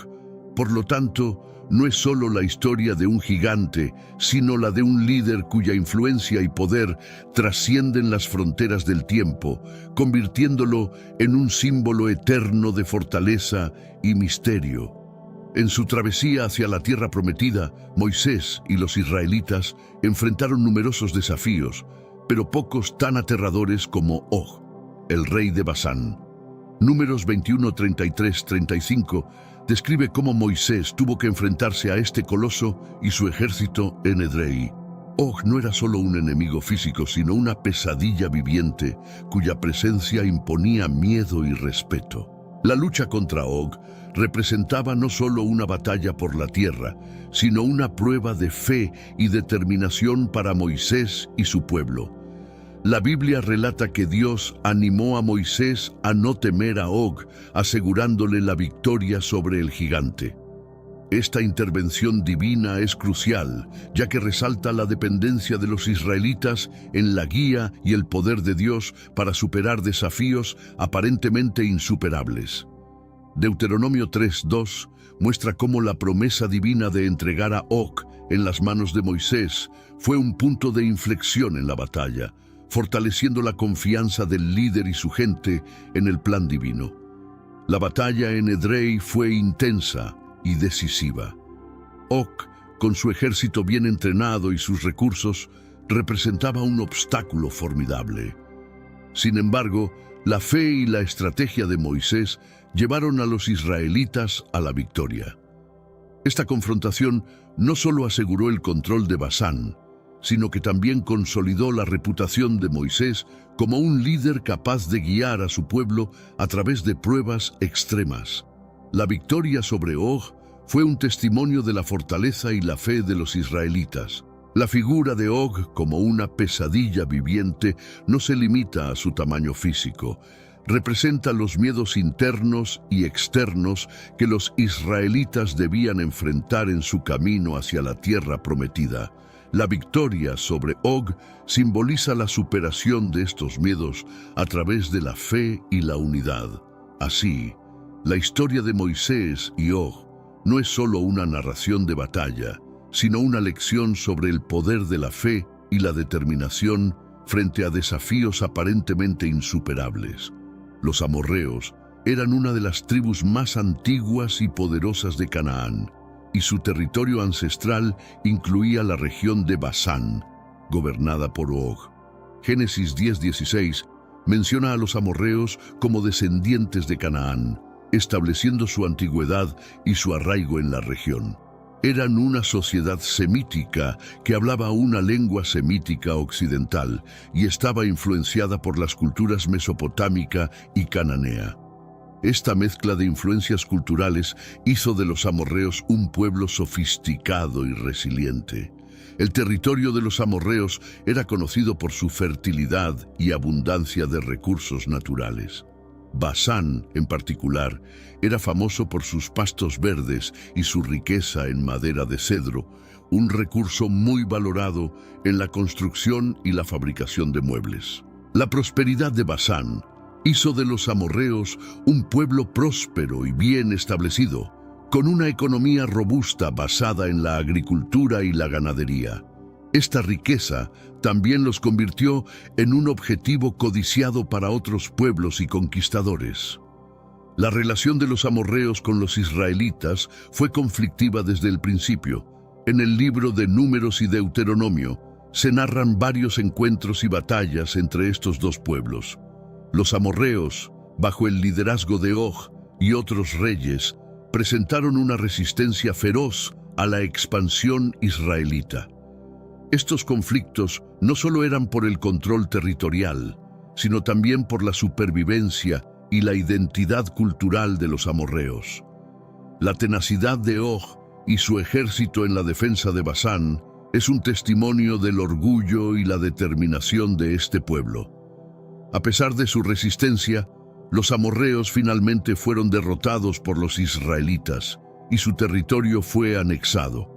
por lo tanto, no es solo la historia de un gigante, sino la de un líder cuya influencia y poder trascienden las fronteras del tiempo, convirtiéndolo en un símbolo eterno de fortaleza y misterio. En su travesía hacia la tierra prometida, Moisés y los israelitas enfrentaron numerosos desafíos, pero pocos tan aterradores como Og, el rey de Basán. Números 21, 33, 35 describe cómo Moisés tuvo que enfrentarse a este coloso y su ejército en Edrei. Og no era solo un enemigo físico, sino una pesadilla viviente cuya presencia imponía miedo y respeto. La lucha contra Og representaba no solo una batalla por la tierra, sino una prueba de fe y determinación para Moisés y su pueblo. La Biblia relata que Dios animó a Moisés a no temer a Og, asegurándole la victoria sobre el gigante. Esta intervención divina es crucial, ya que resalta la dependencia de los israelitas en la guía y el poder de Dios para superar desafíos aparentemente insuperables. Deuteronomio 3:2 muestra cómo la promesa divina de entregar a Og en las manos de Moisés fue un punto de inflexión en la batalla, fortaleciendo la confianza del líder y su gente en el plan divino. La batalla en Edrei fue intensa y decisiva. Og, con su ejército bien entrenado y sus recursos, representaba un obstáculo formidable. Sin embargo, la fe y la estrategia de Moisés llevaron a los israelitas a la victoria. Esta confrontación no solo aseguró el control de Basán, sino que también consolidó la reputación de Moisés como un líder capaz de guiar a su pueblo a través de pruebas extremas. La victoria sobre Og fue un testimonio de la fortaleza y la fe de los israelitas. La figura de Og como una pesadilla viviente no se limita a su tamaño físico. Representa los miedos internos y externos que los israelitas debían enfrentar en su camino hacia la tierra prometida. La victoria sobre Og simboliza la superación de estos miedos a través de la fe y la unidad. Así, la historia de Moisés y Og no es solo una narración de batalla, sino una lección sobre el poder de la fe y la determinación frente a desafíos aparentemente insuperables. Los amorreos eran una de las tribus más antiguas y poderosas de Canaán, y su territorio ancestral incluía la región de Basán, gobernada por Og. Génesis 10:16 menciona a los amorreos como descendientes de Canaán, estableciendo su antigüedad y su arraigo en la región. Eran una sociedad semítica que hablaba una lengua semítica occidental y estaba influenciada por las culturas mesopotámica y cananea. Esta mezcla de influencias culturales hizo de los amorreos un pueblo sofisticado y resiliente. El territorio de los amorreos era conocido por su fertilidad y abundancia de recursos naturales. Basán, en particular, era famoso por sus pastos verdes y su riqueza en madera de cedro, un recurso muy valorado en la construcción y la fabricación de muebles. La prosperidad de Basán hizo de los amorreos un pueblo próspero y bien establecido, con una economía robusta basada en la agricultura y la ganadería. Esta riqueza también los convirtió en un objetivo codiciado para otros pueblos y conquistadores. La relación de los amorreos con los israelitas fue conflictiva desde el principio. En el libro de Números y Deuteronomio se narran varios encuentros y batallas entre estos dos pueblos. Los amorreos, bajo el liderazgo de Og y otros reyes, presentaron una resistencia feroz a la expansión israelita. Estos conflictos no solo eran por el control territorial, sino también por la supervivencia y la identidad cultural de los amorreos. La tenacidad de Og y su ejército en la defensa de Basán es un testimonio del orgullo y la determinación de este pueblo. A pesar de su resistencia, los amorreos finalmente fueron derrotados por los israelitas y su territorio fue anexado.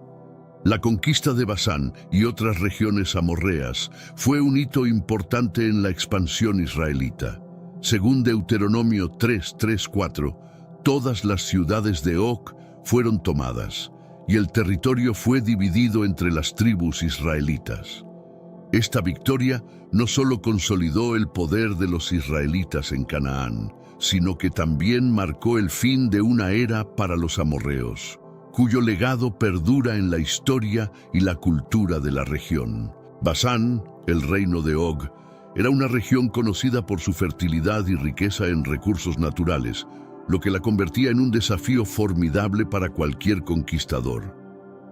La conquista de Basán y otras regiones amorreas fue un hito importante en la expansión israelita. Según Deuteronomio 3:4, todas las ciudades de Og fueron tomadas y el territorio fue dividido entre las tribus israelitas. Esta victoria no solo consolidó el poder de los israelitas en Canaán, sino que también marcó el fin de una era para los amorreos, cuyo legado perdura en la historia y la cultura de la región. Basán, el reino de Og, era una región conocida por su fertilidad y riqueza en recursos naturales, lo que la convertía en un desafío formidable para cualquier conquistador.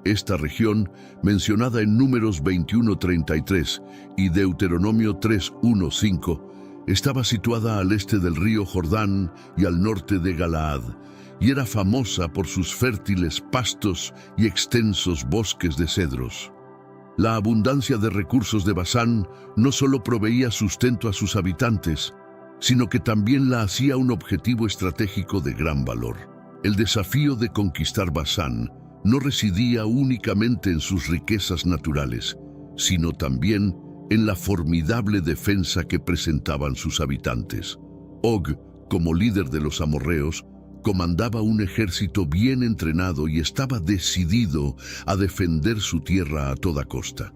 Esta región, mencionada en Números 21:33 y Deuteronomio 3:1-5, estaba situada al este del río Jordán y al norte de Galaad, y era famosa por sus fértiles pastos y extensos bosques de cedros. La abundancia de recursos de Basán no solo proveía sustento a sus habitantes, sino que también la hacía un objetivo estratégico de gran valor. El desafío de conquistar Basán no residía únicamente en sus riquezas naturales, sino también en la formidable defensa que presentaban sus habitantes. Og, como líder de los amorreos, comandaba un ejército bien entrenado y estaba decidido a defender su tierra a toda costa.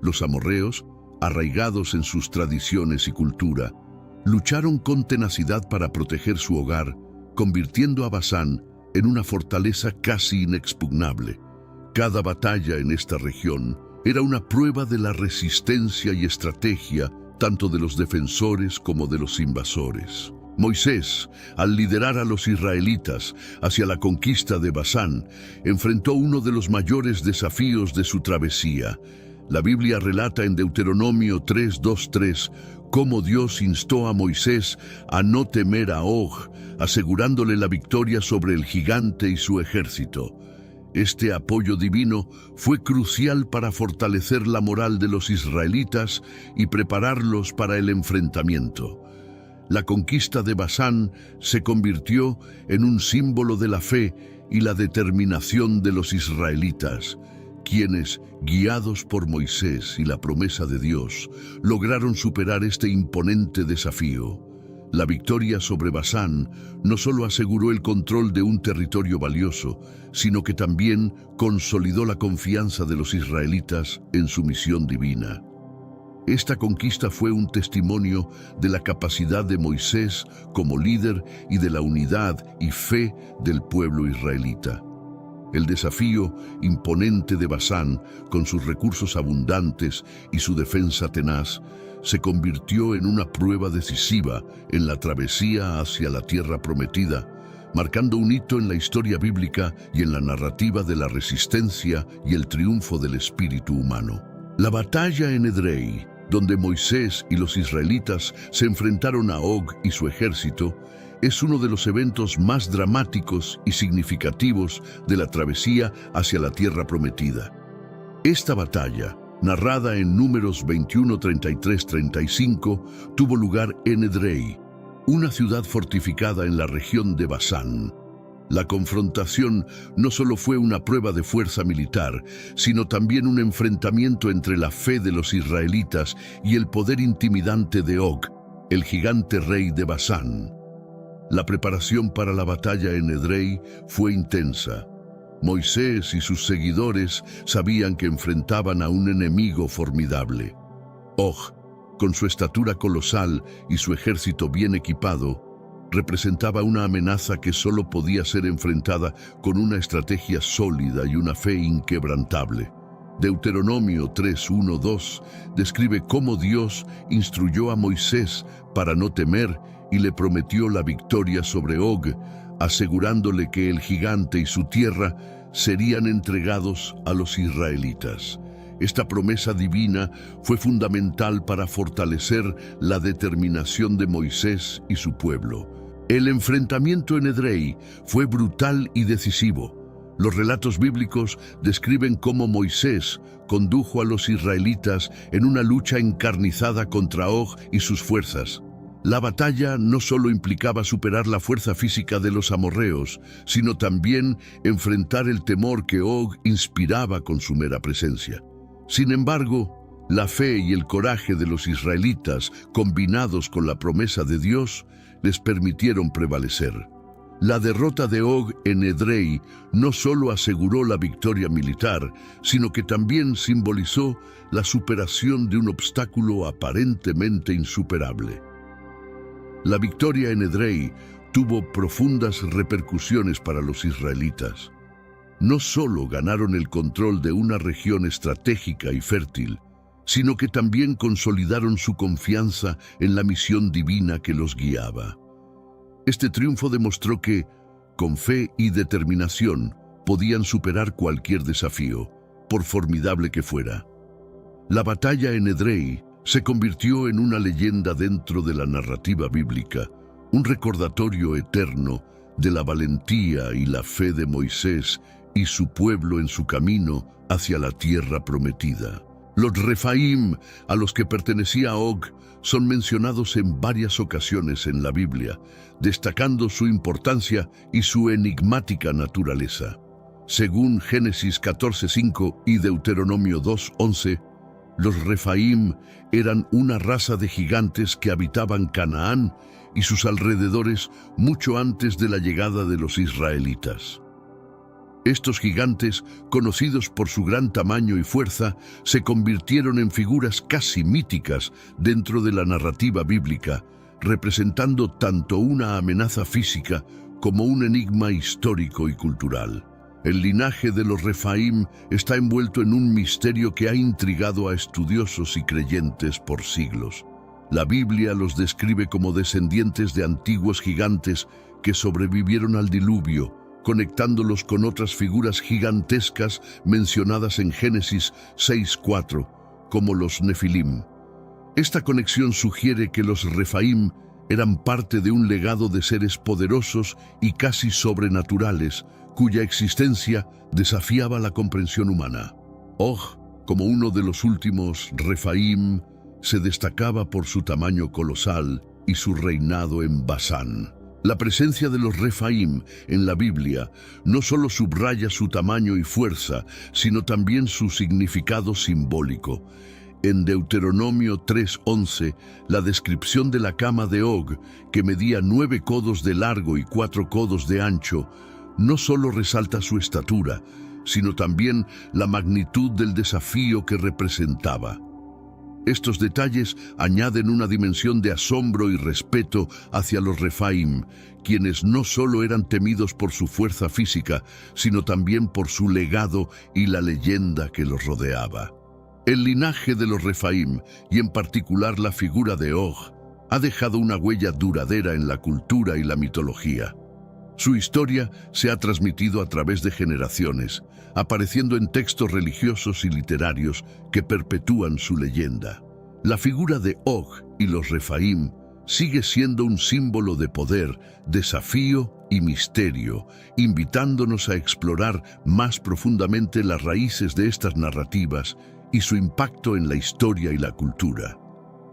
Los amorreos, arraigados en sus tradiciones y cultura, lucharon con tenacidad para proteger su hogar, convirtiendo a Basán en una fortaleza casi inexpugnable. Cada batalla en esta región era una prueba de la resistencia y estrategia tanto de los defensores como de los invasores. Moisés, al liderar a los israelitas hacia la conquista de Basán, enfrentó uno de los mayores desafíos de su travesía: La Biblia relata en Deuteronomio 3:2-3 cómo Dios instó a Moisés a no temer a Og, asegurándole la victoria sobre el gigante y su ejército. Este apoyo divino fue crucial para fortalecer la moral de los israelitas y prepararlos para el enfrentamiento. La conquista de Basán se convirtió en un símbolo de la fe y la determinación de los israelitas, quienes, guiados por Moisés y la promesa de Dios, lograron superar este imponente desafío. La victoria sobre Basán no solo aseguró el control de un territorio valioso, sino que también consolidó la confianza de los israelitas en su misión divina. Esta conquista fue un testimonio de la capacidad de Moisés como líder y de la unidad y fe del pueblo israelita. El desafío imponente de Basán, con sus recursos abundantes y su defensa tenaz, se convirtió en una prueba decisiva en la travesía hacia la tierra prometida, marcando un hito en la historia bíblica y en la narrativa de la resistencia y el triunfo del espíritu humano. La batalla en Edrei, donde Moisés y los israelitas se enfrentaron a Og y su ejército, es uno de los eventos más dramáticos y significativos de la travesía hacia la tierra prometida. Esta batalla, narrada en Números 21, 33, 35, tuvo lugar en Edrei, una ciudad fortificada en la región de Basán. La confrontación no solo fue una prueba de fuerza militar, sino también un enfrentamiento entre la fe de los israelitas y el poder intimidante de Og, el gigante rey de Basán. La preparación para la batalla en Edrei fue intensa. Moisés y sus seguidores sabían que enfrentaban a un enemigo formidable. Og, con su estatura colosal y su ejército bien equipado, representaba una amenaza que solo podía ser enfrentada con una estrategia sólida y una fe inquebrantable. Deuteronomio 3:1-2 describe cómo Dios instruyó a Moisés para no temer y le prometió la victoria sobre Og, asegurándole que el gigante y su tierra serían entregados a los israelitas. Esta promesa divina fue fundamental para fortalecer la determinación de Moisés y su pueblo. El enfrentamiento en Edrei fue brutal y decisivo. Los relatos bíblicos describen cómo Moisés condujo a los israelitas en una lucha encarnizada contra Og y sus fuerzas. La batalla no solo implicaba superar la fuerza física de los amorreos, sino también enfrentar el temor que Og inspiraba con su mera presencia. Sin embargo, la fe y el coraje de los israelitas, combinados con la promesa de Dios, les permitieron prevalecer. La derrota de Og en Edrei no solo aseguró la victoria militar, sino que también simbolizó la superación de un obstáculo aparentemente insuperable. La victoria en Edrei tuvo profundas repercusiones para los israelitas. No solo ganaron el control de una región estratégica y fértil, sino que también consolidaron su confianza en la misión divina que los guiaba. Este triunfo demostró que, con fe y determinación, podían superar cualquier desafío, por formidable que fuera. La batalla en Edrei se convirtió en una leyenda dentro de la narrativa bíblica, un recordatorio eterno de la valentía y la fe de Moisés y su pueblo en su camino hacia la tierra prometida. Los Refaim, a los que pertenecía Og, son mencionados en varias ocasiones en la Biblia, destacando su importancia y su enigmática naturaleza. Según Génesis 14:5 y Deuteronomio 2:11, los Refaim eran una raza de gigantes que habitaban Canaán y sus alrededores mucho antes de la llegada de los israelitas. Estos gigantes, conocidos por su gran tamaño y fuerza, se convirtieron en figuras casi míticas dentro de la narrativa bíblica, representando tanto una amenaza física como un enigma histórico y cultural. El linaje de los Refaim está envuelto en un misterio que ha intrigado a estudiosos y creyentes por siglos. La Biblia los describe como descendientes de antiguos gigantes que sobrevivieron al diluvio, conectándolos con otras figuras gigantescas mencionadas en Génesis 6:4, como los Nefilim. Esta conexión sugiere que los Refaim eran parte de un legado de seres poderosos y casi sobrenaturales, cuya existencia desafiaba la comprensión humana. Og, como uno de los últimos Refaim, se destacaba por su tamaño colosal y su reinado en Basán. La presencia de los Refaim en la Biblia no solo subraya su tamaño y fuerza, sino también su significado simbólico. En Deuteronomio 3:11, la descripción de la cama de Og, que medía 9 codos de largo y 4 codos de ancho, no solo resalta su estatura, sino también la magnitud del desafío que representaba. Estos detalles añaden una dimensión de asombro y respeto hacia los Refaim, quienes no solo eran temidos por su fuerza física, sino también por su legado y la leyenda que los rodeaba. El linaje de los Refaim, y en particular la figura de Og, ha dejado una huella duradera en la cultura y la mitología. Su historia se ha transmitido a través de generaciones, apareciendo en textos religiosos y literarios que perpetúan su leyenda. La figura de Og y los Refaim sigue siendo un símbolo de poder, desafío y misterio, invitándonos a explorar más profundamente las raíces de estas narrativas y su impacto en la historia y la cultura.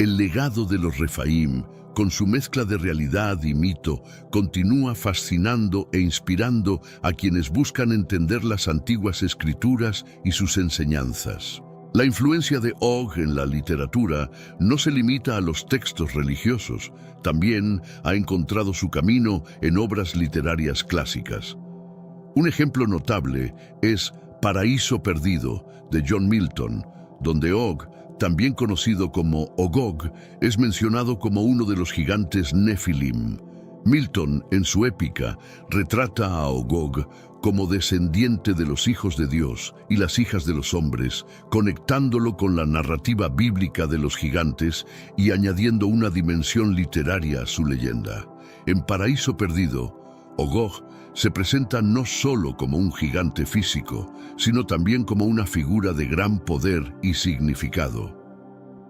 El legado de los Refaim, con su mezcla de realidad y mito, continúa fascinando e inspirando a quienes buscan entender las antiguas escrituras y sus enseñanzas. La influencia de Og en la literatura no se limita a los textos religiosos, también ha encontrado su camino en obras literarias clásicas. Un ejemplo notable es Paraíso Perdido, de John Milton, donde Og, también conocido como Ogog, es mencionado como uno de los gigantes Nefilim. Milton, en su épica, retrata a Ogog como descendiente de los hijos de Dios y las hijas de los hombres, conectándolo con la narrativa bíblica de los gigantes y añadiendo una dimensión literaria a su leyenda. En Paraíso Perdido, Ogog se presenta no solo como un gigante físico, sino también como una figura de gran poder y significado.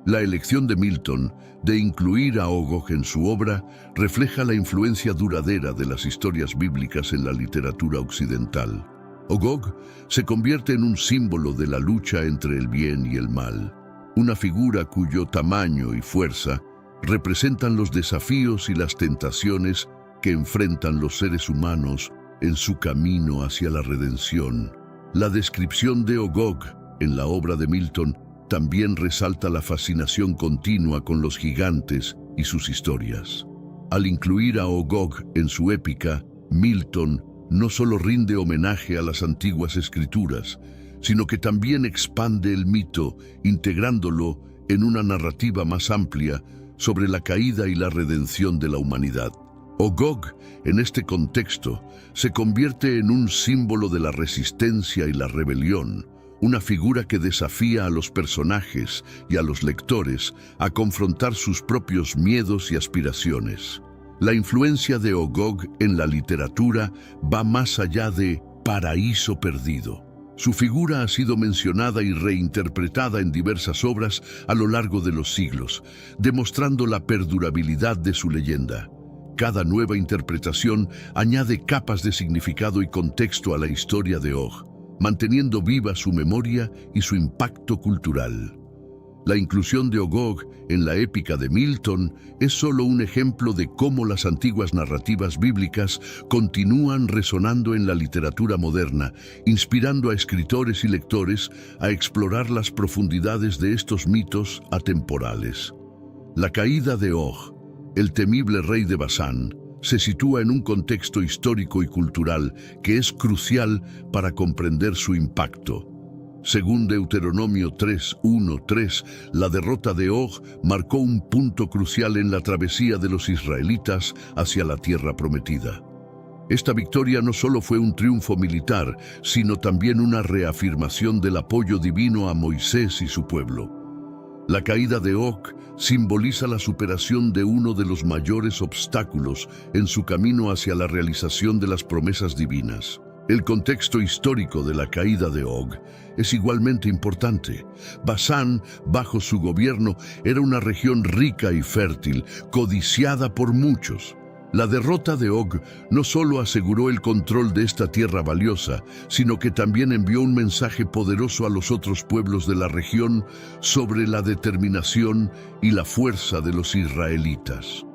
La elección de Milton de incluir a Ogog en su obra refleja la influencia duradera de las historias bíblicas en la literatura occidental. Ogog se convierte en un símbolo de la lucha entre el bien y el mal, una figura cuyo tamaño y fuerza representan los desafíos y las tentaciones que enfrentan los seres humanos en su camino hacia la redención. La descripción de Ogog en la obra de Milton también resalta la fascinación continua con los gigantes y sus historias. Al incluir a Ogog en su épica, Milton no solo rinde homenaje a las antiguas escrituras, sino que también expande el mito, integrándolo en una narrativa más amplia sobre la caída y la redención de la humanidad. Ogog, en este contexto, se convierte en un símbolo de la resistencia y la rebelión, una figura que desafía a los personajes y a los lectores a confrontar sus propios miedos y aspiraciones. La influencia de Ogog en la literatura va más allá de Paraíso Perdido. Su figura ha sido mencionada y reinterpretada en diversas obras a lo largo de los siglos, demostrando la perdurabilidad de su leyenda. Cada nueva interpretación añade capas de significado y contexto a la historia de Og, manteniendo viva su memoria y su impacto cultural. La inclusión de Ogog en la épica de Milton es solo un ejemplo de cómo las antiguas narrativas bíblicas continúan resonando en la literatura moderna, inspirando a escritores y lectores a explorar las profundidades de estos mitos atemporales. La caída de Og, el temible rey de Basán, se sitúa en un contexto histórico y cultural que es crucial para comprender su impacto. Según Deuteronomio 3:1-3, la derrota de Og marcó un punto crucial en la travesía de los israelitas hacia la tierra prometida. Esta victoria no solo fue un triunfo militar, sino también una reafirmación del apoyo divino a Moisés y su pueblo. La caída de Og simboliza la superación de uno de los mayores obstáculos en su camino hacia la realización de las promesas divinas. El contexto histórico de la caída de Og es igualmente importante. Basán, bajo su gobierno, era una región rica y fértil, codiciada por muchos. La derrota de Og no solo aseguró el control de esta tierra valiosa, sino que también envió un mensaje poderoso a los otros pueblos de la región sobre la determinación y la fuerza de los israelitas.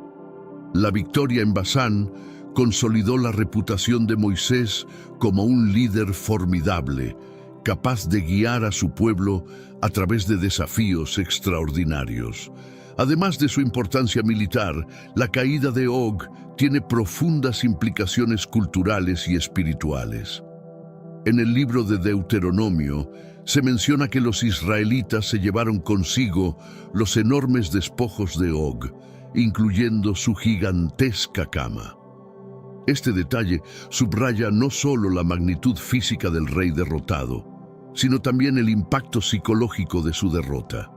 La victoria en Basán consolidó la reputación de Moisés como un líder formidable, capaz de guiar a su pueblo a través de desafíos extraordinarios. Además de su importancia militar, la caída de Og tiene profundas implicaciones culturales y espirituales. En el libro de Deuteronomio se menciona que los israelitas se llevaron consigo los enormes despojos de Og, incluyendo su gigantesca cama. Este detalle subraya no solo la magnitud física del rey derrotado, sino también el impacto psicológico de su derrota.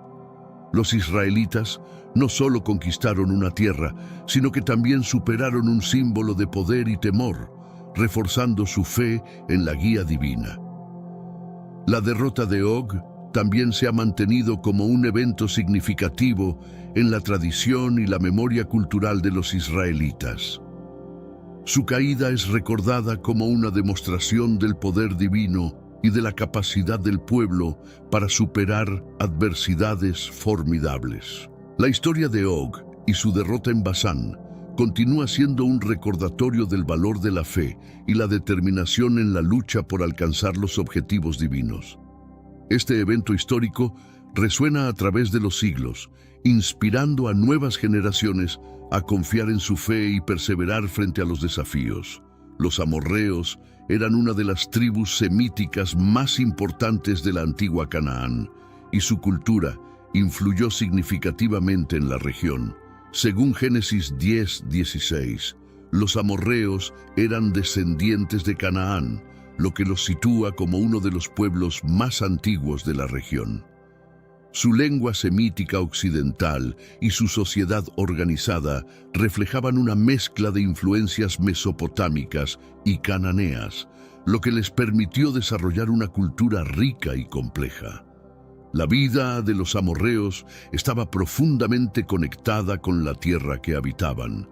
Los israelitas no solo conquistaron una tierra, sino que también superaron un símbolo de poder y temor, reforzando su fe en la guía divina. La derrota de Og también se ha mantenido como un evento significativo en la tradición y la memoria cultural de los israelitas. Su caída es recordada como una demostración del poder divino y de la capacidad del pueblo para superar adversidades formidables. La historia de Og y su derrota en Basán continúa siendo un recordatorio del valor de la fe y la determinación en la lucha por alcanzar los objetivos divinos. Este evento histórico resuena a través de los siglos, inspirando a nuevas generaciones a confiar en su fe y perseverar frente a los desafíos. Los amorreos eran una de las tribus semíticas más importantes de la antigua Canaán, y su cultura influyó significativamente en la región. Según Génesis 10:16, los amorreos eran descendientes de Canaán, lo que los sitúa como uno de los pueblos más antiguos de la región. Su lengua semítica occidental y su sociedad organizada reflejaban una mezcla de influencias mesopotámicas y cananeas, lo que les permitió desarrollar una cultura rica y compleja. La vida de los amorreos estaba profundamente conectada con la tierra que habitaban.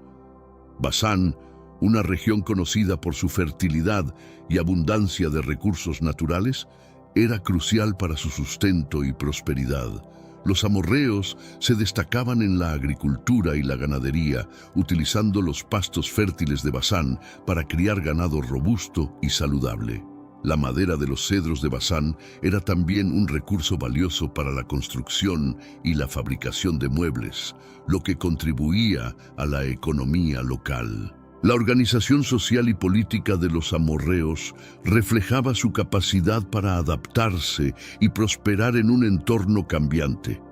Basán, una región conocida por su fertilidad y abundancia de recursos naturales, era crucial para su sustento y prosperidad. Los amorreos se destacaban en la agricultura y la ganadería, utilizando los pastos fértiles de Basán para criar ganado robusto y saludable. La madera de los cedros de Basán era también un recurso valioso para la construcción y la fabricación de muebles, lo que contribuía a la economía local. La organización social y política de los amorreos reflejaba su capacidad para adaptarse y prosperar en un entorno cambiante.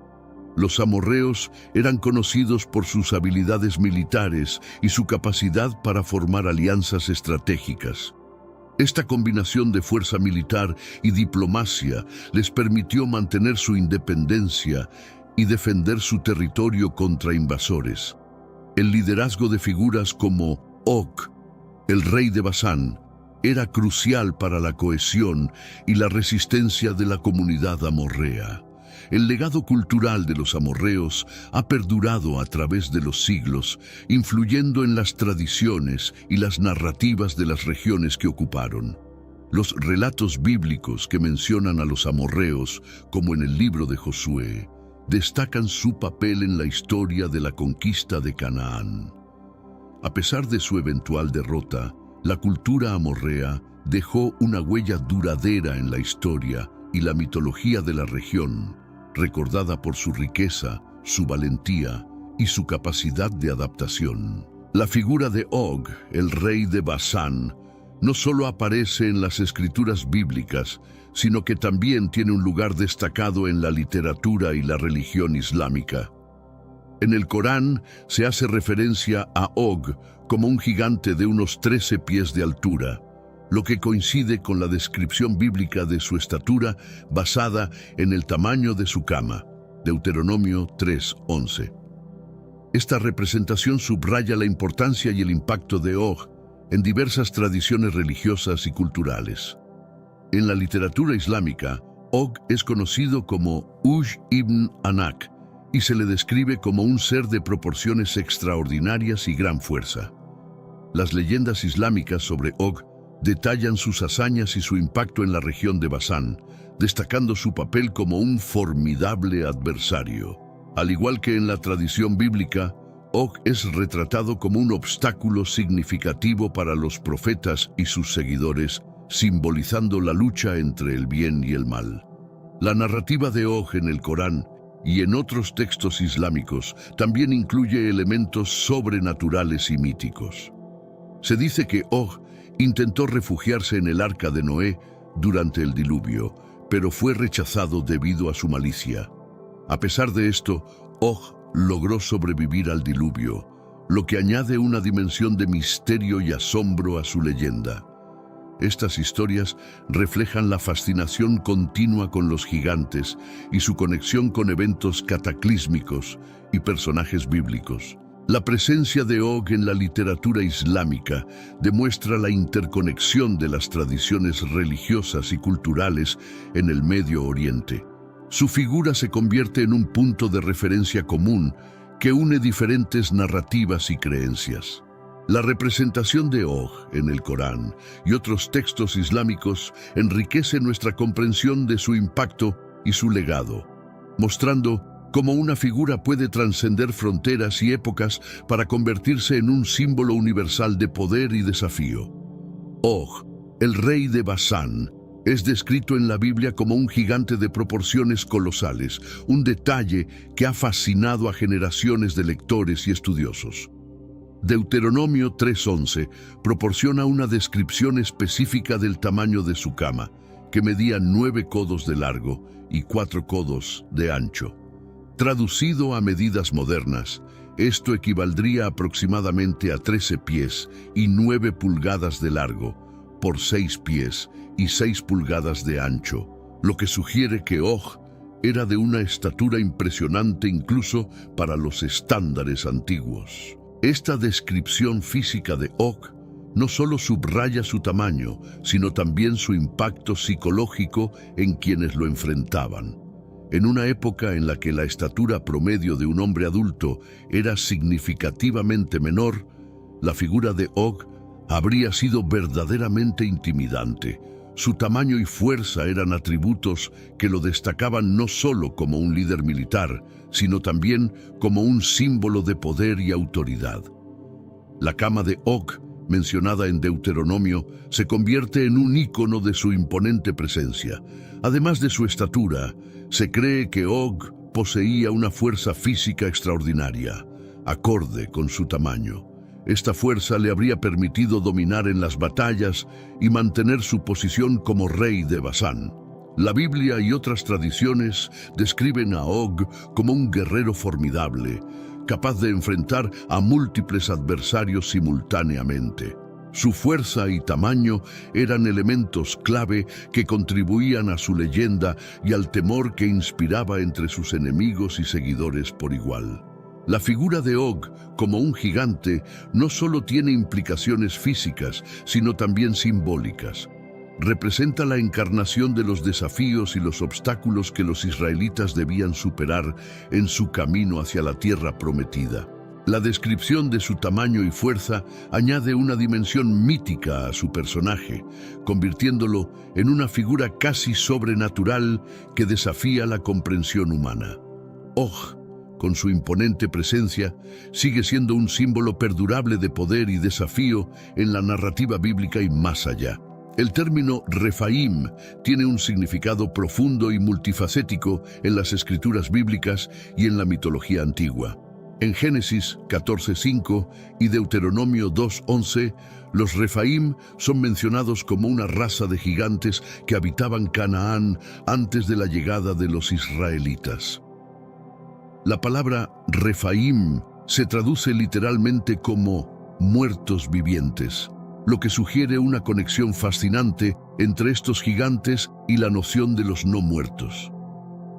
Los amorreos eran conocidos por sus habilidades militares y su capacidad para formar alianzas estratégicas. Esta combinación de fuerza militar y diplomacia les permitió mantener su independencia y defender su territorio contra invasores. El liderazgo de figuras como Og, el rey de Basán, era crucial para la cohesión y la resistencia de la comunidad amorrea. El legado cultural de los amorreos ha perdurado a través de los siglos, influyendo en las tradiciones y las narrativas de las regiones que ocuparon. Los relatos bíblicos que mencionan a los amorreos, como en el libro de Josué, destacan su papel en la historia de la conquista de Canaán. A pesar de su eventual derrota, la cultura amorrea dejó una huella duradera en la historia y la mitología de la región, recordada por su riqueza, su valentía y su capacidad de adaptación. La figura de Og, el rey de Basán, no solo aparece en las escrituras bíblicas, sino que también tiene un lugar destacado en la literatura y la religión islámica. En el Corán se hace referencia a Og como un gigante de unos 13 pies de altura, lo que coincide con la descripción bíblica de su estatura basada en el tamaño de su cama. Deuteronomio 3:11. Esta representación subraya la importancia y el impacto de Og en diversas tradiciones religiosas y culturales. En la literatura islámica, Og es conocido como Uj ibn Anak y se le describe como un ser de proporciones extraordinarias y gran fuerza. Las leyendas islámicas sobre Og detallan sus hazañas y su impacto en la región de Basán, destacando su papel como un formidable adversario. Al igual que en la tradición bíblica, Og es retratado como un obstáculo significativo para los profetas y sus seguidores, simbolizando la lucha entre el bien y el mal. La narrativa de Og en el Corán y en otros textos islámicos también incluye elementos sobrenaturales y míticos. Se dice que Og intentó refugiarse en el arca de Noé durante el diluvio, pero fue rechazado debido a su malicia. A pesar de esto, Og logró sobrevivir al diluvio, lo que añade una dimensión de misterio y asombro a su leyenda. Estas historias reflejan la fascinación continua con los gigantes y su conexión con eventos cataclísmicos y personajes bíblicos. La presencia de Og en la literatura islámica demuestra la interconexión de las tradiciones religiosas y culturales en el Medio Oriente. Su figura se convierte en un punto de referencia común que une diferentes narrativas y creencias. La representación de Og en el Corán y otros textos islámicos enriquece nuestra comprensión de su impacto y su legado, mostrando cómo una figura puede trascender fronteras y épocas para convertirse en un símbolo universal de poder y desafío. Og, el rey de Basán, es descrito en la Biblia como un gigante de proporciones colosales, un detalle que ha fascinado a generaciones de lectores y estudiosos. Deuteronomio 3:11 proporciona una descripción específica del tamaño de su cama, que medía 9 codos de largo y 4 codos de ancho. Traducido a medidas modernas, esto equivaldría aproximadamente a 13 pies y 9 pulgadas de largo, por 6 pies y 6 pulgadas de ancho, lo que sugiere que Og era de una estatura impresionante incluso para los estándares antiguos. Esta descripción física de Og no solo subraya su tamaño, sino también su impacto psicológico en quienes lo enfrentaban. En una época en la que la estatura promedio de un hombre adulto era significativamente menor, la figura de Og habría sido verdaderamente intimidante. Su tamaño y fuerza eran atributos que lo destacaban no solo como un líder militar, sino también como un símbolo de poder y autoridad. La cama de Og, mencionada en Deuteronomio, se convierte en un ícono de su imponente presencia. Además de su estatura, se cree que Og poseía una fuerza física extraordinaria, acorde con su tamaño. Esta fuerza le habría permitido dominar en las batallas y mantener su posición como rey de Basán. La Biblia y otras tradiciones describen a Og como un guerrero formidable, capaz de enfrentar a múltiples adversarios simultáneamente. Su fuerza y tamaño eran elementos clave que contribuían a su leyenda y al temor que inspiraba entre sus enemigos y seguidores por igual. La figura de Og como un gigante no solo tiene implicaciones físicas, sino también simbólicas. Representa la encarnación de los desafíos y los obstáculos que los israelitas debían superar en su camino hacia la tierra prometida. La descripción de su tamaño y fuerza añade una dimensión mítica a su personaje, convirtiéndolo en una figura casi sobrenatural que desafía la comprensión humana. Og, con su imponente presencia, sigue siendo un símbolo perdurable de poder y desafío en la narrativa bíblica y más allá. El término Refaim tiene un significado profundo y multifacético en las escrituras bíblicas y en la mitología antigua. En Génesis 14:5 y Deuteronomio 2:11, los Refaim son mencionados como una raza de gigantes que habitaban Canaán antes de la llegada de los israelitas. La palabra Refaim se traduce literalmente como muertos vivientes, lo que sugiere una conexión fascinante entre estos gigantes y la noción de los no muertos.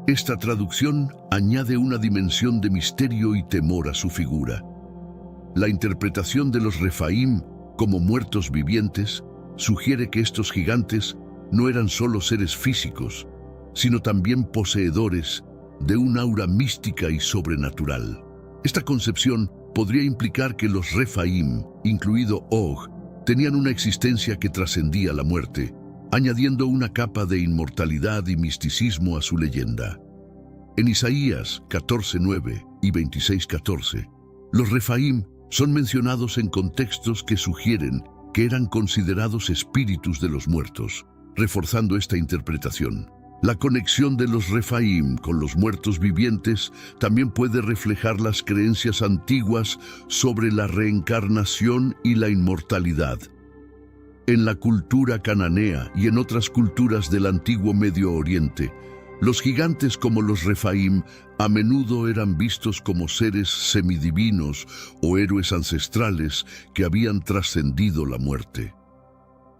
Esta traducción añade una dimensión de misterio y temor a su figura. La interpretación de los Refaim como muertos vivientes sugiere que estos gigantes no eran solo seres físicos, sino también poseedores de un aura mística y sobrenatural. Esta concepción podría implicar que los Refaim, incluido Og, tenían una existencia que trascendía la muerte, añadiendo una capa de inmortalidad y misticismo a su leyenda. En Isaías 14:9 y 26:14, los Refaim son mencionados en contextos que sugieren que eran considerados espíritus de los muertos, reforzando esta interpretación. La conexión de los Refaim con los muertos vivientes también puede reflejar las creencias antiguas sobre la reencarnación y la inmortalidad. En la cultura cananea y en otras culturas del antiguo Medio Oriente, los gigantes como los Refaim a menudo eran vistos como seres semidivinos o héroes ancestrales que habían trascendido la muerte.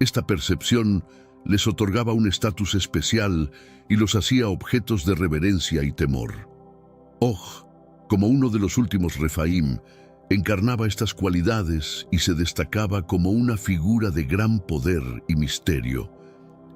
Esta percepción les otorgaba un estatus especial y los hacía objetos de reverencia y temor. Og, como uno de los últimos Refaim, encarnaba estas cualidades y se destacaba como una figura de gran poder y misterio.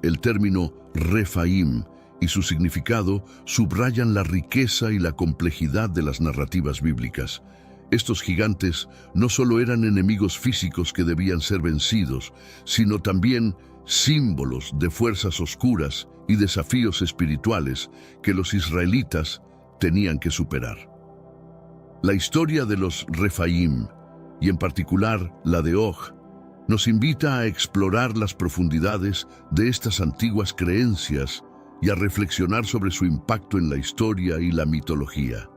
El término Refaim y su significado subrayan la riqueza y la complejidad de las narrativas bíblicas. Estos gigantes no solo eran enemigos físicos que debían ser vencidos, sino también símbolos de fuerzas oscuras y desafíos espirituales que los israelitas tenían que superar. La historia de los Refaim, y en particular la de Og, nos invita a explorar las profundidades de estas antiguas creencias y a reflexionar sobre su impacto en la historia y la mitología.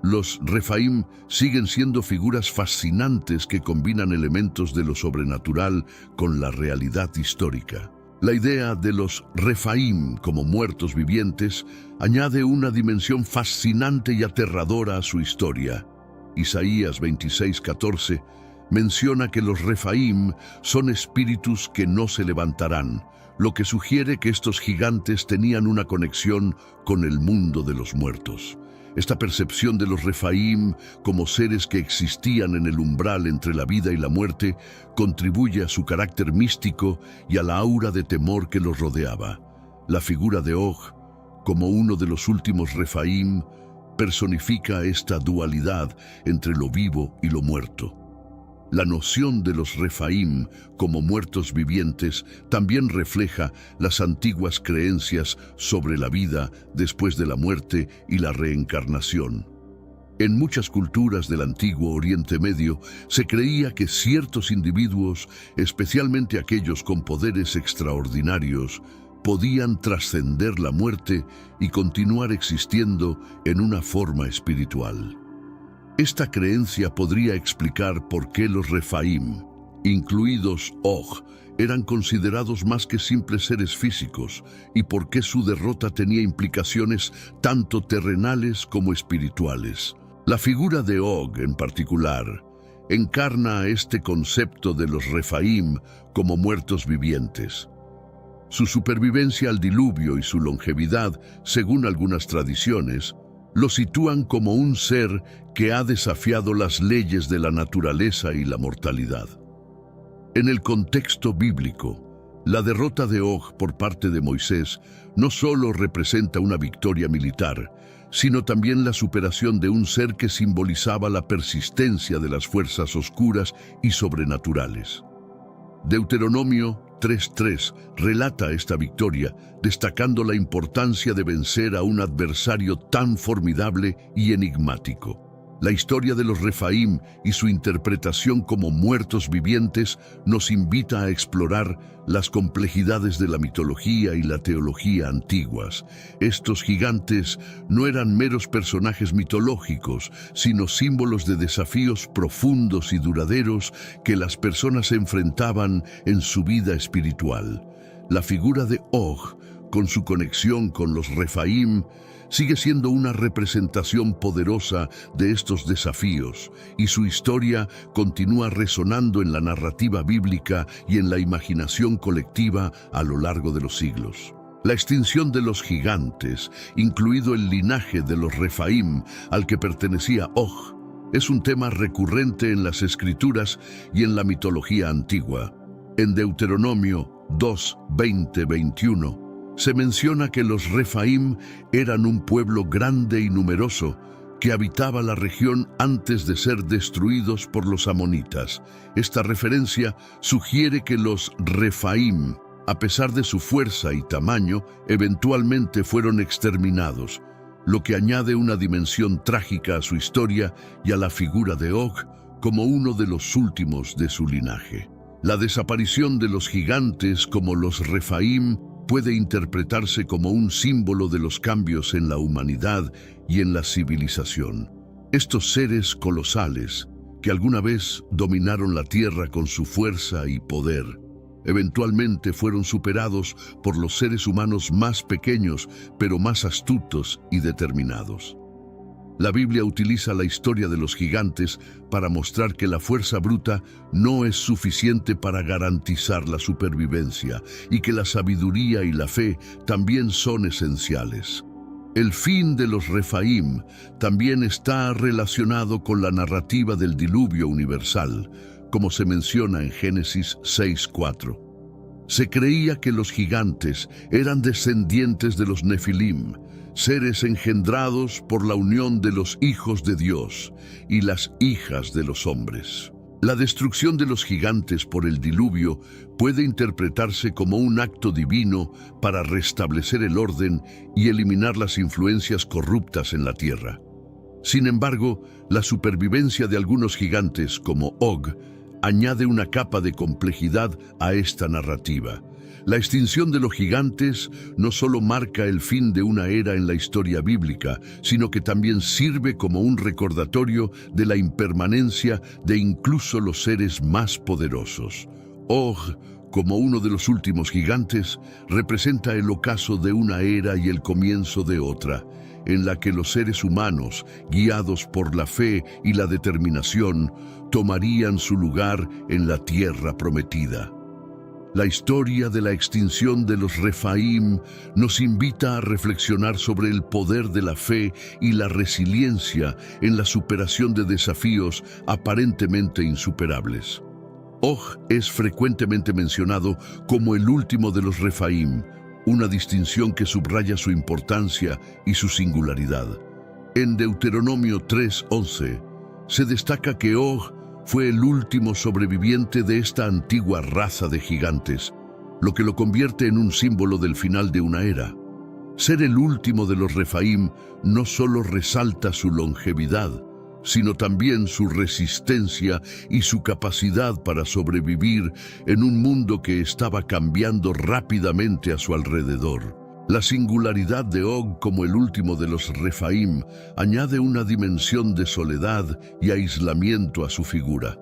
Los Refaim siguen siendo figuras fascinantes que combinan elementos de lo sobrenatural con la realidad histórica. La idea de los Refaim como muertos vivientes añade una dimensión fascinante y aterradora a su historia. Isaías 26:14 menciona que los Refaim son espíritus que no se levantarán, lo que sugiere que estos gigantes tenían una conexión con el mundo de los muertos. Esta percepción de los Refaim como seres que existían en el umbral entre la vida y la muerte contribuye a su carácter místico y a la aura de temor que los rodeaba. La figura de Og, como uno de los últimos Refaim, personifica esta dualidad entre lo vivo y lo muerto. La noción de los Refaim como muertos vivientes también refleja las antiguas creencias sobre la vida después de la muerte y la reencarnación. En muchas culturas del antiguo Oriente Medio se creía que ciertos individuos, especialmente aquellos con poderes extraordinarios, podían trascender la muerte y continuar existiendo en una forma espiritual. Esta creencia podría explicar por qué los Refaim, incluidos Og, eran considerados más que simples seres físicos y por qué su derrota tenía implicaciones tanto terrenales como espirituales. La figura de Og, en particular, encarna este concepto de los Refaim como muertos vivientes. Su supervivencia al diluvio y su longevidad, según algunas tradiciones, lo sitúan como un ser que ha desafiado las leyes de la naturaleza y la mortalidad. En el contexto bíblico, la derrota de Og por parte de Moisés no solo representa una victoria militar, sino también la superación de un ser que simbolizaba la persistencia de las fuerzas oscuras y sobrenaturales. Deuteronomio 3:3 relata esta victoria, destacando la importancia de vencer a un adversario tan formidable y enigmático. La historia de los Refaim y su interpretación como muertos vivientes nos invita a explorar las complejidades de la mitología y la teología antiguas. Estos gigantes no eran meros personajes mitológicos, sino símbolos de desafíos profundos y duraderos que las personas enfrentaban en su vida espiritual. La figura de Og, con su conexión con los Refaim, sigue siendo una representación poderosa de estos desafíos, y su historia continúa resonando en la narrativa bíblica y en la imaginación colectiva a lo largo de los siglos. La extinción de los gigantes, incluido el linaje de los Refaim al que pertenecía Og, es un tema recurrente en las escrituras y en la mitología antigua. En Deuteronomio 2, 20-21, se menciona que los Refaim eran un pueblo grande y numeroso que habitaba la región antes de ser destruidos por los amonitas. Esta referencia sugiere que los Refaim, a pesar de su fuerza y tamaño, eventualmente fueron exterminados, lo que añade una dimensión trágica a su historia y a la figura de Og como uno de los últimos de su linaje. La desaparición de los gigantes como los Refaim puede interpretarse como un símbolo de los cambios en la humanidad y en la civilización. Estos seres colosales, que alguna vez dominaron la tierra con su fuerza y poder, eventualmente fueron superados por los seres humanos más pequeños, pero más astutos y determinados. La Biblia utiliza la historia de los gigantes para mostrar que la fuerza bruta no es suficiente para garantizar la supervivencia y que la sabiduría y la fe también son esenciales. El fin de los Refaim también está relacionado con la narrativa del diluvio universal, como se menciona en Génesis 6:4. Se creía que los gigantes eran descendientes de los Nefilim, seres engendrados por la unión de los hijos de Dios y las hijas de los hombres. La destrucción de los gigantes por el diluvio puede interpretarse como un acto divino para restablecer el orden y eliminar las influencias corruptas en la tierra. Sin embargo, la supervivencia de algunos gigantes, como Og, añade una capa de complejidad a esta narrativa. La extinción de los gigantes no solo marca el fin de una era en la historia bíblica, sino que también sirve como un recordatorio de la impermanencia de incluso los seres más poderosos. Og, como uno de los últimos gigantes, representa el ocaso de una era y el comienzo de otra, en la que los seres humanos, guiados por la fe y la determinación, tomarían su lugar en la tierra prometida. La historia de la extinción de los Refaim nos invita a reflexionar sobre el poder de la fe y la resiliencia en la superación de desafíos aparentemente insuperables. Og es frecuentemente mencionado como el último de los Refaim, una distinción que subraya su importancia y su singularidad. En Deuteronomio 3:11 se destaca que Og fue el último sobreviviente de esta antigua raza de gigantes, lo que lo convierte en un símbolo del final de una era. Ser el último de los Refaim no solo resalta su longevidad, sino también su resistencia y su capacidad para sobrevivir en un mundo que estaba cambiando rápidamente a su alrededor. La singularidad de Og como el último de los Refaim añade una dimensión de soledad y aislamiento a su figura.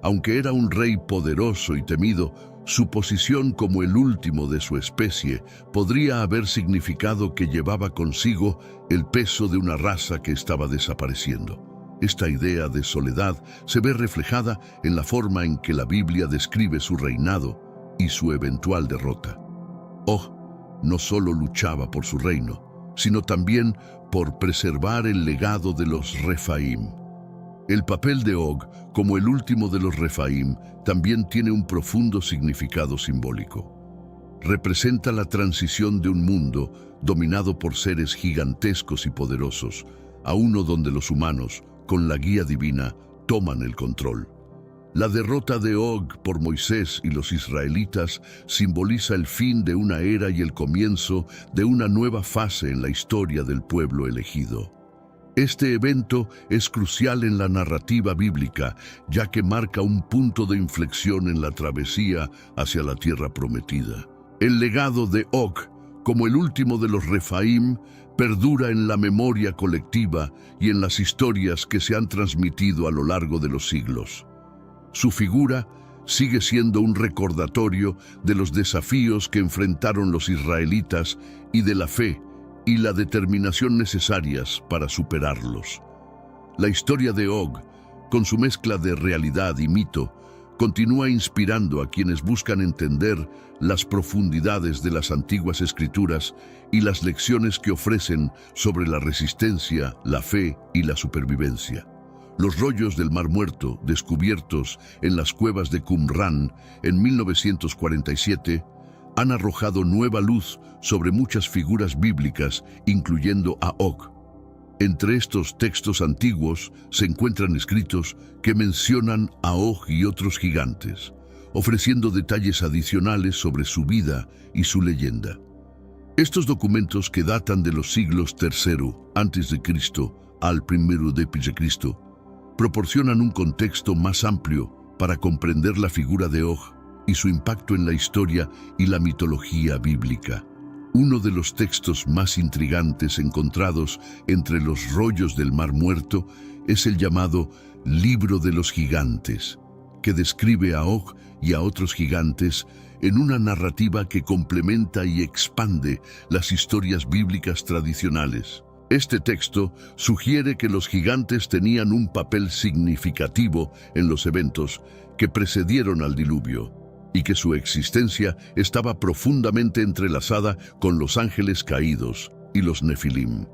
Aunque era un rey poderoso y temido, su posición como el último de su especie podría haber significado que llevaba consigo el peso de una raza que estaba desapareciendo. Esta idea de soledad se ve reflejada en la forma en que la Biblia describe su reinado y su eventual derrota. Og no solo luchaba por su reino, sino también por preservar el legado de los Refaim. El papel de Og, como el último de los Refaim, también tiene un profundo significado simbólico. Representa la transición de un mundo dominado por seres gigantescos y poderosos a uno donde los humanos, con la guía divina, toman el control. La derrota de Og por Moisés y los israelitas simboliza el fin de una era y el comienzo de una nueva fase en la historia del pueblo elegido. Este evento es crucial en la narrativa bíblica, ya que marca un punto de inflexión en la travesía hacia la tierra prometida. El legado de Og, como el último de los Refaim, perdura en la memoria colectiva y en las historias que se han transmitido a lo largo de los siglos. Su figura sigue siendo un recordatorio de los desafíos que enfrentaron los israelitas y de la fe y la determinación necesarias para superarlos. La historia de Og, con su mezcla de realidad y mito, continúa inspirando a quienes buscan entender las profundidades de las antiguas escrituras y las lecciones que ofrecen sobre la resistencia, la fe y la supervivencia. Los rollos del Mar Muerto, descubiertos en las cuevas de Qumran en 1947, han arrojado nueva luz sobre muchas figuras bíblicas, incluyendo a Og. Entre estos textos antiguos se encuentran escritos que mencionan a Og y otros gigantes, ofreciendo detalles adicionales sobre su vida y su leyenda. Estos documentos, que datan de los siglos III a.C. al I d.C., proporcionan un contexto más amplio para comprender la figura de Og y su impacto en la historia y la mitología bíblica. Uno de los textos más intrigantes encontrados entre los rollos del Mar Muerto es el llamado Libro de los Gigantes, que describe a Og y a otros gigantes en una narrativa que complementa y expande las historias bíblicas tradicionales. Este texto sugiere que los gigantes tenían un papel significativo en los eventos que precedieron al diluvio, y que su existencia estaba profundamente entrelazada con los ángeles caídos y los Nefilim.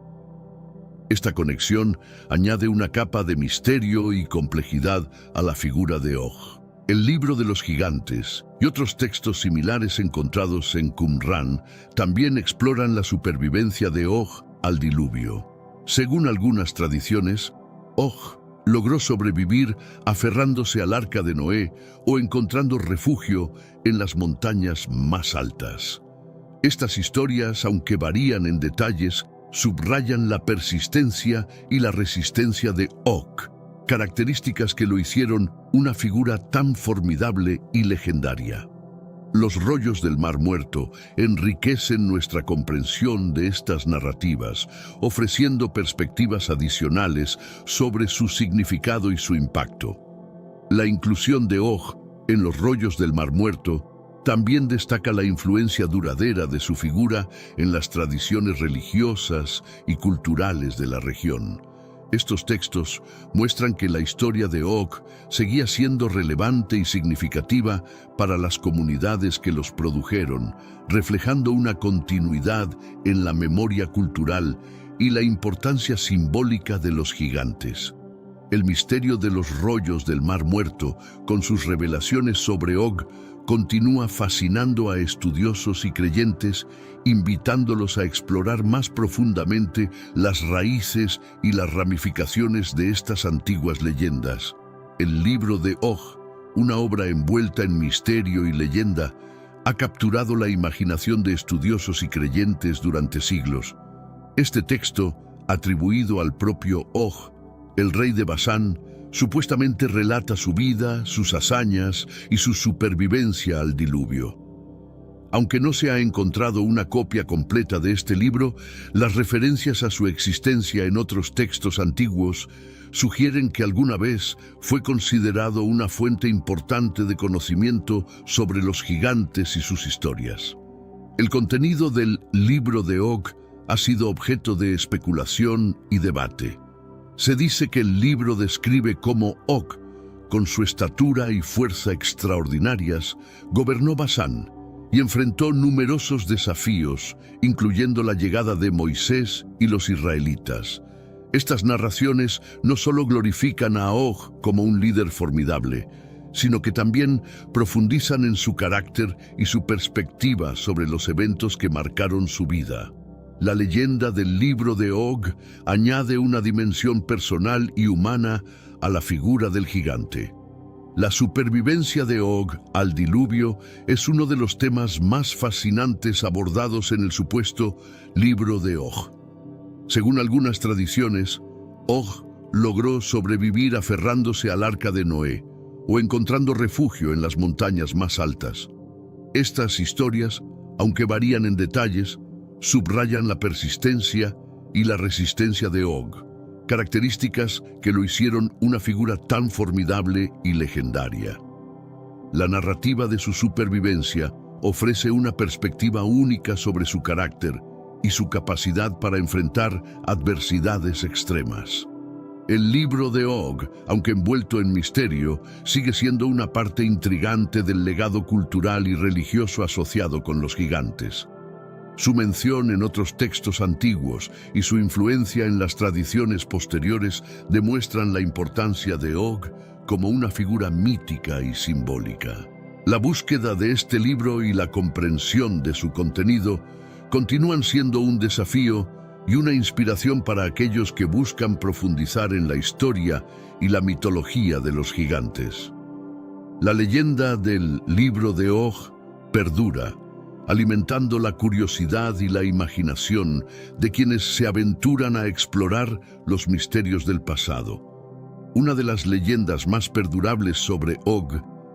Esta conexión añade una capa de misterio y complejidad a la figura de Og. El Libro de los Gigantes y otros textos similares encontrados en Qumran también exploran la supervivencia de Og al diluvio. Según algunas tradiciones, Og logró sobrevivir aferrándose al arca de Noé o encontrando refugio en las montañas más altas. Estas historias, aunque varían en detalles, subrayan la persistencia y la resistencia de Og, características que lo hicieron una figura tan formidable y legendaria. Los rollos del Mar Muerto enriquecen nuestra comprensión de estas narrativas, ofreciendo perspectivas adicionales sobre su significado y su impacto. La inclusión de Og en los rollos del Mar Muerto también destaca la influencia duradera de su figura en las tradiciones religiosas y culturales de la región. Estos textos muestran que la historia de Og seguía siendo relevante y significativa para las comunidades que los produjeron, reflejando una continuidad en la memoria cultural y la importancia simbólica de los gigantes. El misterio de los rollos del Mar Muerto, con sus revelaciones sobre Og, continúa fascinando a estudiosos y creyentes, invitándolos a explorar más profundamente las raíces y las ramificaciones de estas antiguas leyendas. El libro de Og, una obra envuelta en misterio y leyenda, ha capturado la imaginación de estudiosos y creyentes durante siglos. Este texto, atribuido al propio Og, el rey de Basán, supuestamente relata su vida, sus hazañas y su supervivencia al diluvio. Aunque no se ha encontrado una copia completa de este libro, las referencias a su existencia en otros textos antiguos sugieren que alguna vez fue considerado una fuente importante de conocimiento sobre los gigantes y sus historias. El contenido del libro de Og ha sido objeto de especulación y debate. Se dice que el libro describe cómo Og, con su estatura y fuerza extraordinarias, gobernó Basán y enfrentó numerosos desafíos, incluyendo la llegada de Moisés y los israelitas. Estas narraciones no solo glorifican a Og como un líder formidable, sino que también profundizan en su carácter y su perspectiva sobre los eventos que marcaron su vida. La leyenda del libro de Og añade una dimensión personal y humana a la figura del gigante. La supervivencia de Og al diluvio es uno de los temas más fascinantes abordados en el supuesto libro de Og. Según algunas tradiciones, Og logró sobrevivir aferrándose al arca de Noé o encontrando refugio en las montañas más altas. Estas historias, aunque varían en detalles, subrayan la persistencia y la resistencia de Og, características que lo hicieron una figura tan formidable y legendaria. La narrativa de su supervivencia ofrece una perspectiva única sobre su carácter y su capacidad para enfrentar adversidades extremas. El libro de Og, aunque envuelto en misterio, sigue siendo una parte intrigante del legado cultural y religioso asociado con los gigantes. Su mención en otros textos antiguos y su influencia en las tradiciones posteriores demuestran la importancia de Og como una figura mítica y simbólica. La búsqueda de este libro y la comprensión de su contenido continúan siendo un desafío y una inspiración para aquellos que buscan profundizar en la historia y la mitología de los gigantes. La leyenda del libro de Og perdura, alimentando la curiosidad y la imaginación de quienes se aventuran a explorar los misterios del pasado. Una de las leyendas más perdurables sobre Og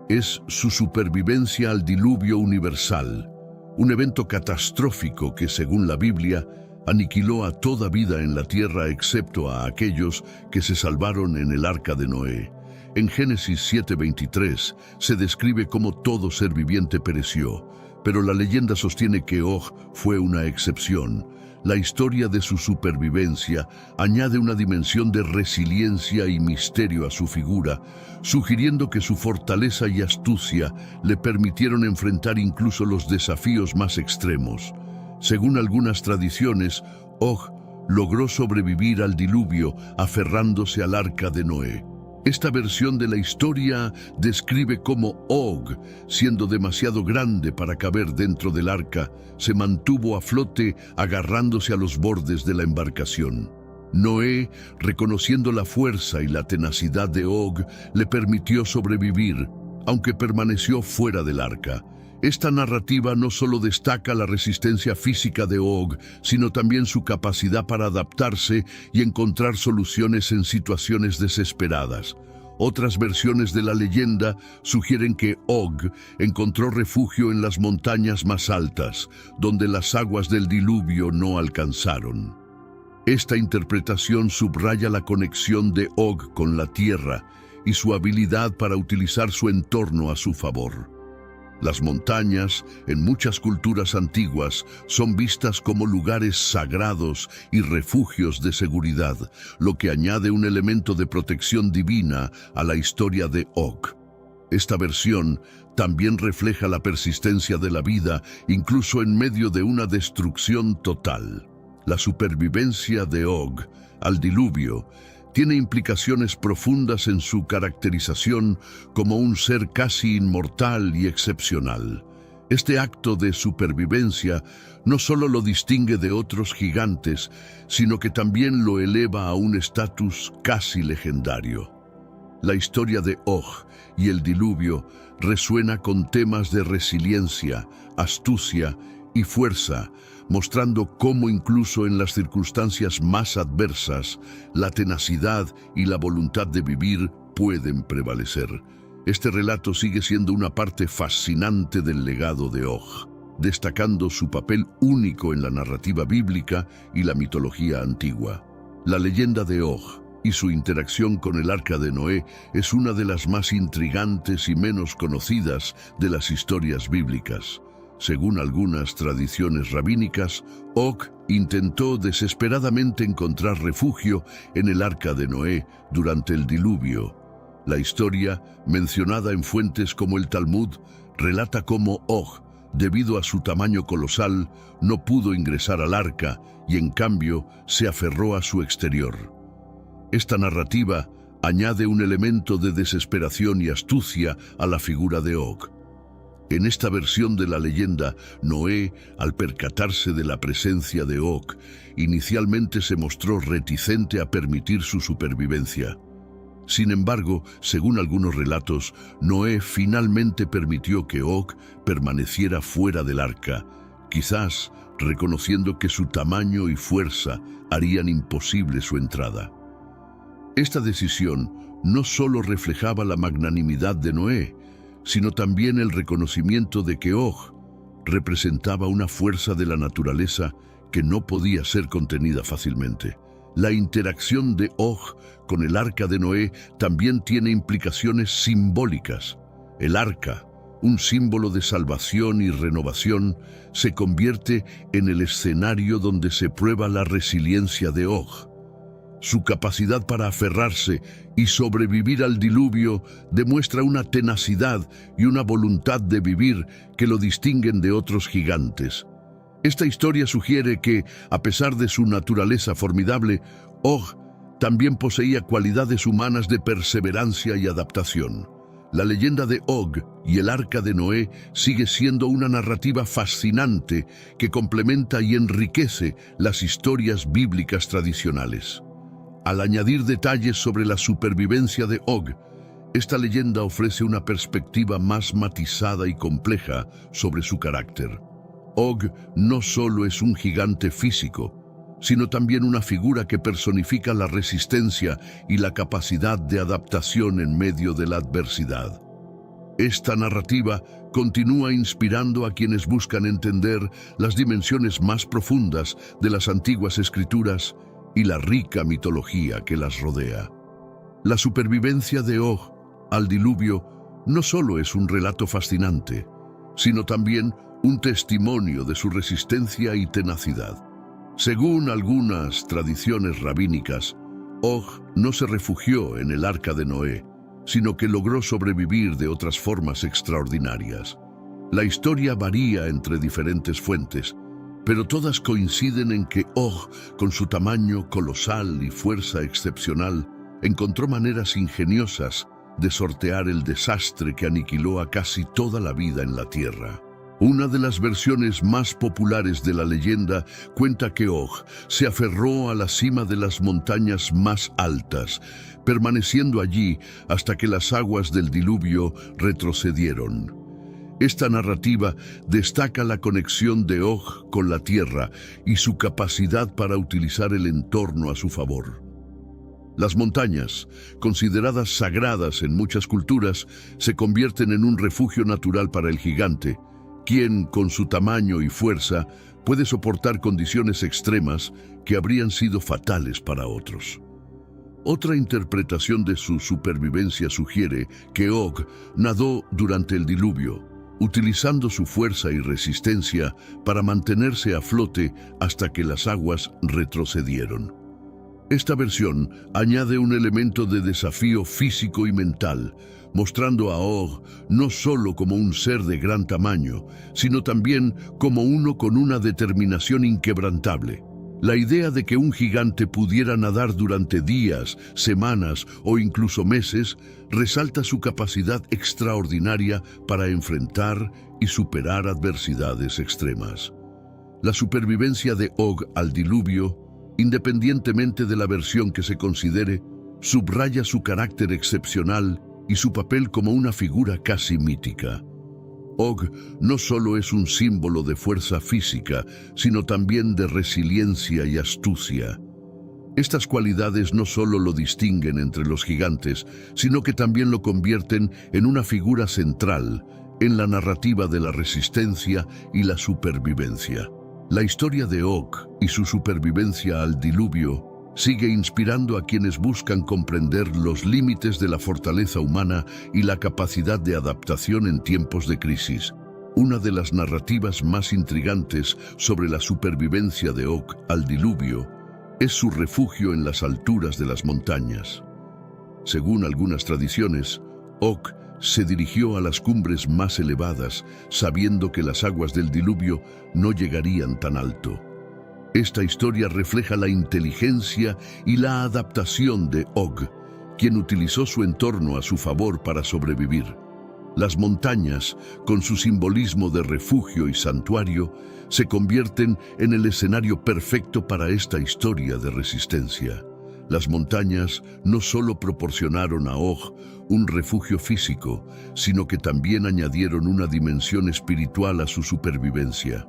es su supervivencia al diluvio universal, un evento catastrófico que, según la Biblia, aniquiló a toda vida en la tierra excepto a aquellos que se salvaron en el arca de Noé. En Génesis 7:23 se describe cómo todo ser viviente pereció, pero la leyenda sostiene que Og fue una excepción. La historia de su supervivencia añade una dimensión de resiliencia y misterio a su figura, sugiriendo que su fortaleza y astucia le permitieron enfrentar incluso los desafíos más extremos. Según algunas tradiciones, Og logró sobrevivir al diluvio aferrándose al arca de Noé. Esta versión de la historia describe cómo Og, siendo demasiado grande para caber dentro del arca, se mantuvo a flote agarrándose a los bordes de la embarcación. Noé, reconociendo la fuerza y la tenacidad de Og, le permitió sobrevivir, aunque permaneció fuera del arca. Esta narrativa no solo destaca la resistencia física de Og, sino también su capacidad para adaptarse y encontrar soluciones en situaciones desesperadas. Otras versiones de la leyenda sugieren que Og encontró refugio en las montañas más altas, donde las aguas del diluvio no alcanzaron. Esta interpretación subraya la conexión de Og con la tierra y su habilidad para utilizar su entorno a su favor. Las montañas, en muchas culturas antiguas, son vistas como lugares sagrados y refugios de seguridad, lo que añade un elemento de protección divina a la historia de Og. Esta versión también refleja la persistencia de la vida, incluso en medio de una destrucción total. La supervivencia de Og al diluvio tiene implicaciones profundas en su caracterización como un ser casi inmortal y excepcional. Este acto de supervivencia no solo lo distingue de otros gigantes, sino que también lo eleva a un estatus casi legendario. La historia de Og y el diluvio resuena con temas de resiliencia, astucia y fuerza, mostrando cómo incluso en las circunstancias más adversas, la tenacidad y la voluntad de vivir pueden prevalecer. Este relato sigue siendo una parte fascinante del legado de Og, destacando su papel único en la narrativa bíblica y la mitología antigua. La leyenda de Og y su interacción con el arca de Noé es una de las más intrigantes y menos conocidas de las historias bíblicas. Según algunas tradiciones rabínicas, Og intentó desesperadamente encontrar refugio en el arca de Noé durante el diluvio. La historia, mencionada en fuentes como el Talmud, relata cómo Og, debido a su tamaño colosal, no pudo ingresar al arca y en cambio se aferró a su exterior. Esta narrativa añade un elemento de desesperación y astucia a la figura de Og. En esta versión de la leyenda, Noé, al percatarse de la presencia de Og, inicialmente se mostró reticente a permitir su supervivencia. Sin embargo, según algunos relatos, Noé finalmente permitió que Og permaneciera fuera del arca, quizás reconociendo que su tamaño y fuerza harían imposible su entrada. Esta decisión no solo reflejaba la magnanimidad de Noé, sino también el reconocimiento de que Og representaba una fuerza de la naturaleza que no podía ser contenida fácilmente. La interacción de Og con el arca de Noé también tiene implicaciones simbólicas. El arca, un símbolo de salvación y renovación, se convierte en el escenario donde se prueba la resiliencia de Og. Su capacidad para aferrarse y sobrevivir al diluvio demuestra una tenacidad y una voluntad de vivir que lo distinguen de otros gigantes. Esta historia sugiere que, a pesar de su naturaleza formidable, Og también poseía cualidades humanas de perseverancia y adaptación. La leyenda de Og y el Arca de Noé sigue siendo una narrativa fascinante que complementa y enriquece las historias bíblicas tradicionales. Al añadir detalles sobre la supervivencia de Og, esta leyenda ofrece una perspectiva más matizada y compleja sobre su carácter. Og no solo es un gigante físico, sino también una figura que personifica la resistencia y la capacidad de adaptación en medio de la adversidad. Esta narrativa continúa inspirando a quienes buscan entender las dimensiones más profundas de las antiguas escrituras y la rica mitología que las rodea. La supervivencia de Og al diluvio no solo es un relato fascinante, sino también un testimonio de su resistencia y tenacidad. Según algunas tradiciones rabínicas, Og no se refugió en el Arca de Noé, sino que logró sobrevivir de otras formas extraordinarias. La historia varía entre diferentes fuentes, pero todas coinciden en que Og, con su tamaño colosal y fuerza excepcional, encontró maneras ingeniosas de sortear el desastre que aniquiló a casi toda la vida en la tierra. Una de las versiones más populares de la leyenda cuenta que Og se aferró a la cima de las montañas más altas, permaneciendo allí hasta que las aguas del diluvio retrocedieron. Esta narrativa destaca la conexión de Og con la tierra y su capacidad para utilizar el entorno a su favor. Las montañas, consideradas sagradas en muchas culturas, se convierten en un refugio natural para el gigante, quien, con su tamaño y fuerza, puede soportar condiciones extremas que habrían sido fatales para otros. Otra interpretación de su supervivencia sugiere que Og nadó durante el diluvio, utilizando su fuerza y resistencia para mantenerse a flote hasta que las aguas retrocedieron. Esta versión añade un elemento de desafío físico y mental, mostrando a Og no solo como un ser de gran tamaño, sino también como uno con una determinación inquebrantable. La idea de que un gigante pudiera nadar durante días, semanas o incluso meses resalta su capacidad extraordinaria para enfrentar y superar adversidades extremas. La supervivencia de Og al diluvio, independientemente de la versión que se considere, subraya su carácter excepcional y su papel como una figura casi mítica. Og no solo es un símbolo de fuerza física, sino también de resiliencia y astucia. Estas cualidades no solo lo distinguen entre los gigantes, sino que también lo convierten en una figura central en la narrativa de la resistencia y la supervivencia. La historia de Og y su supervivencia al diluvio sigue inspirando a quienes buscan comprender los límites de la fortaleza humana y la capacidad de adaptación en tiempos de crisis. Una de las narrativas más intrigantes sobre la supervivencia de Og al diluvio es su refugio en las alturas de las montañas. Según algunas tradiciones, Og se dirigió a las cumbres más elevadas, sabiendo que las aguas del diluvio no llegarían tan alto. Esta historia refleja la inteligencia y la adaptación de Og, quien utilizó su entorno a su favor para sobrevivir. Las montañas, con su simbolismo de refugio y santuario, se convierten en el escenario perfecto para esta historia de resistencia. Las montañas no solo proporcionaron a Og un refugio físico, sino que también añadieron una dimensión espiritual a su supervivencia.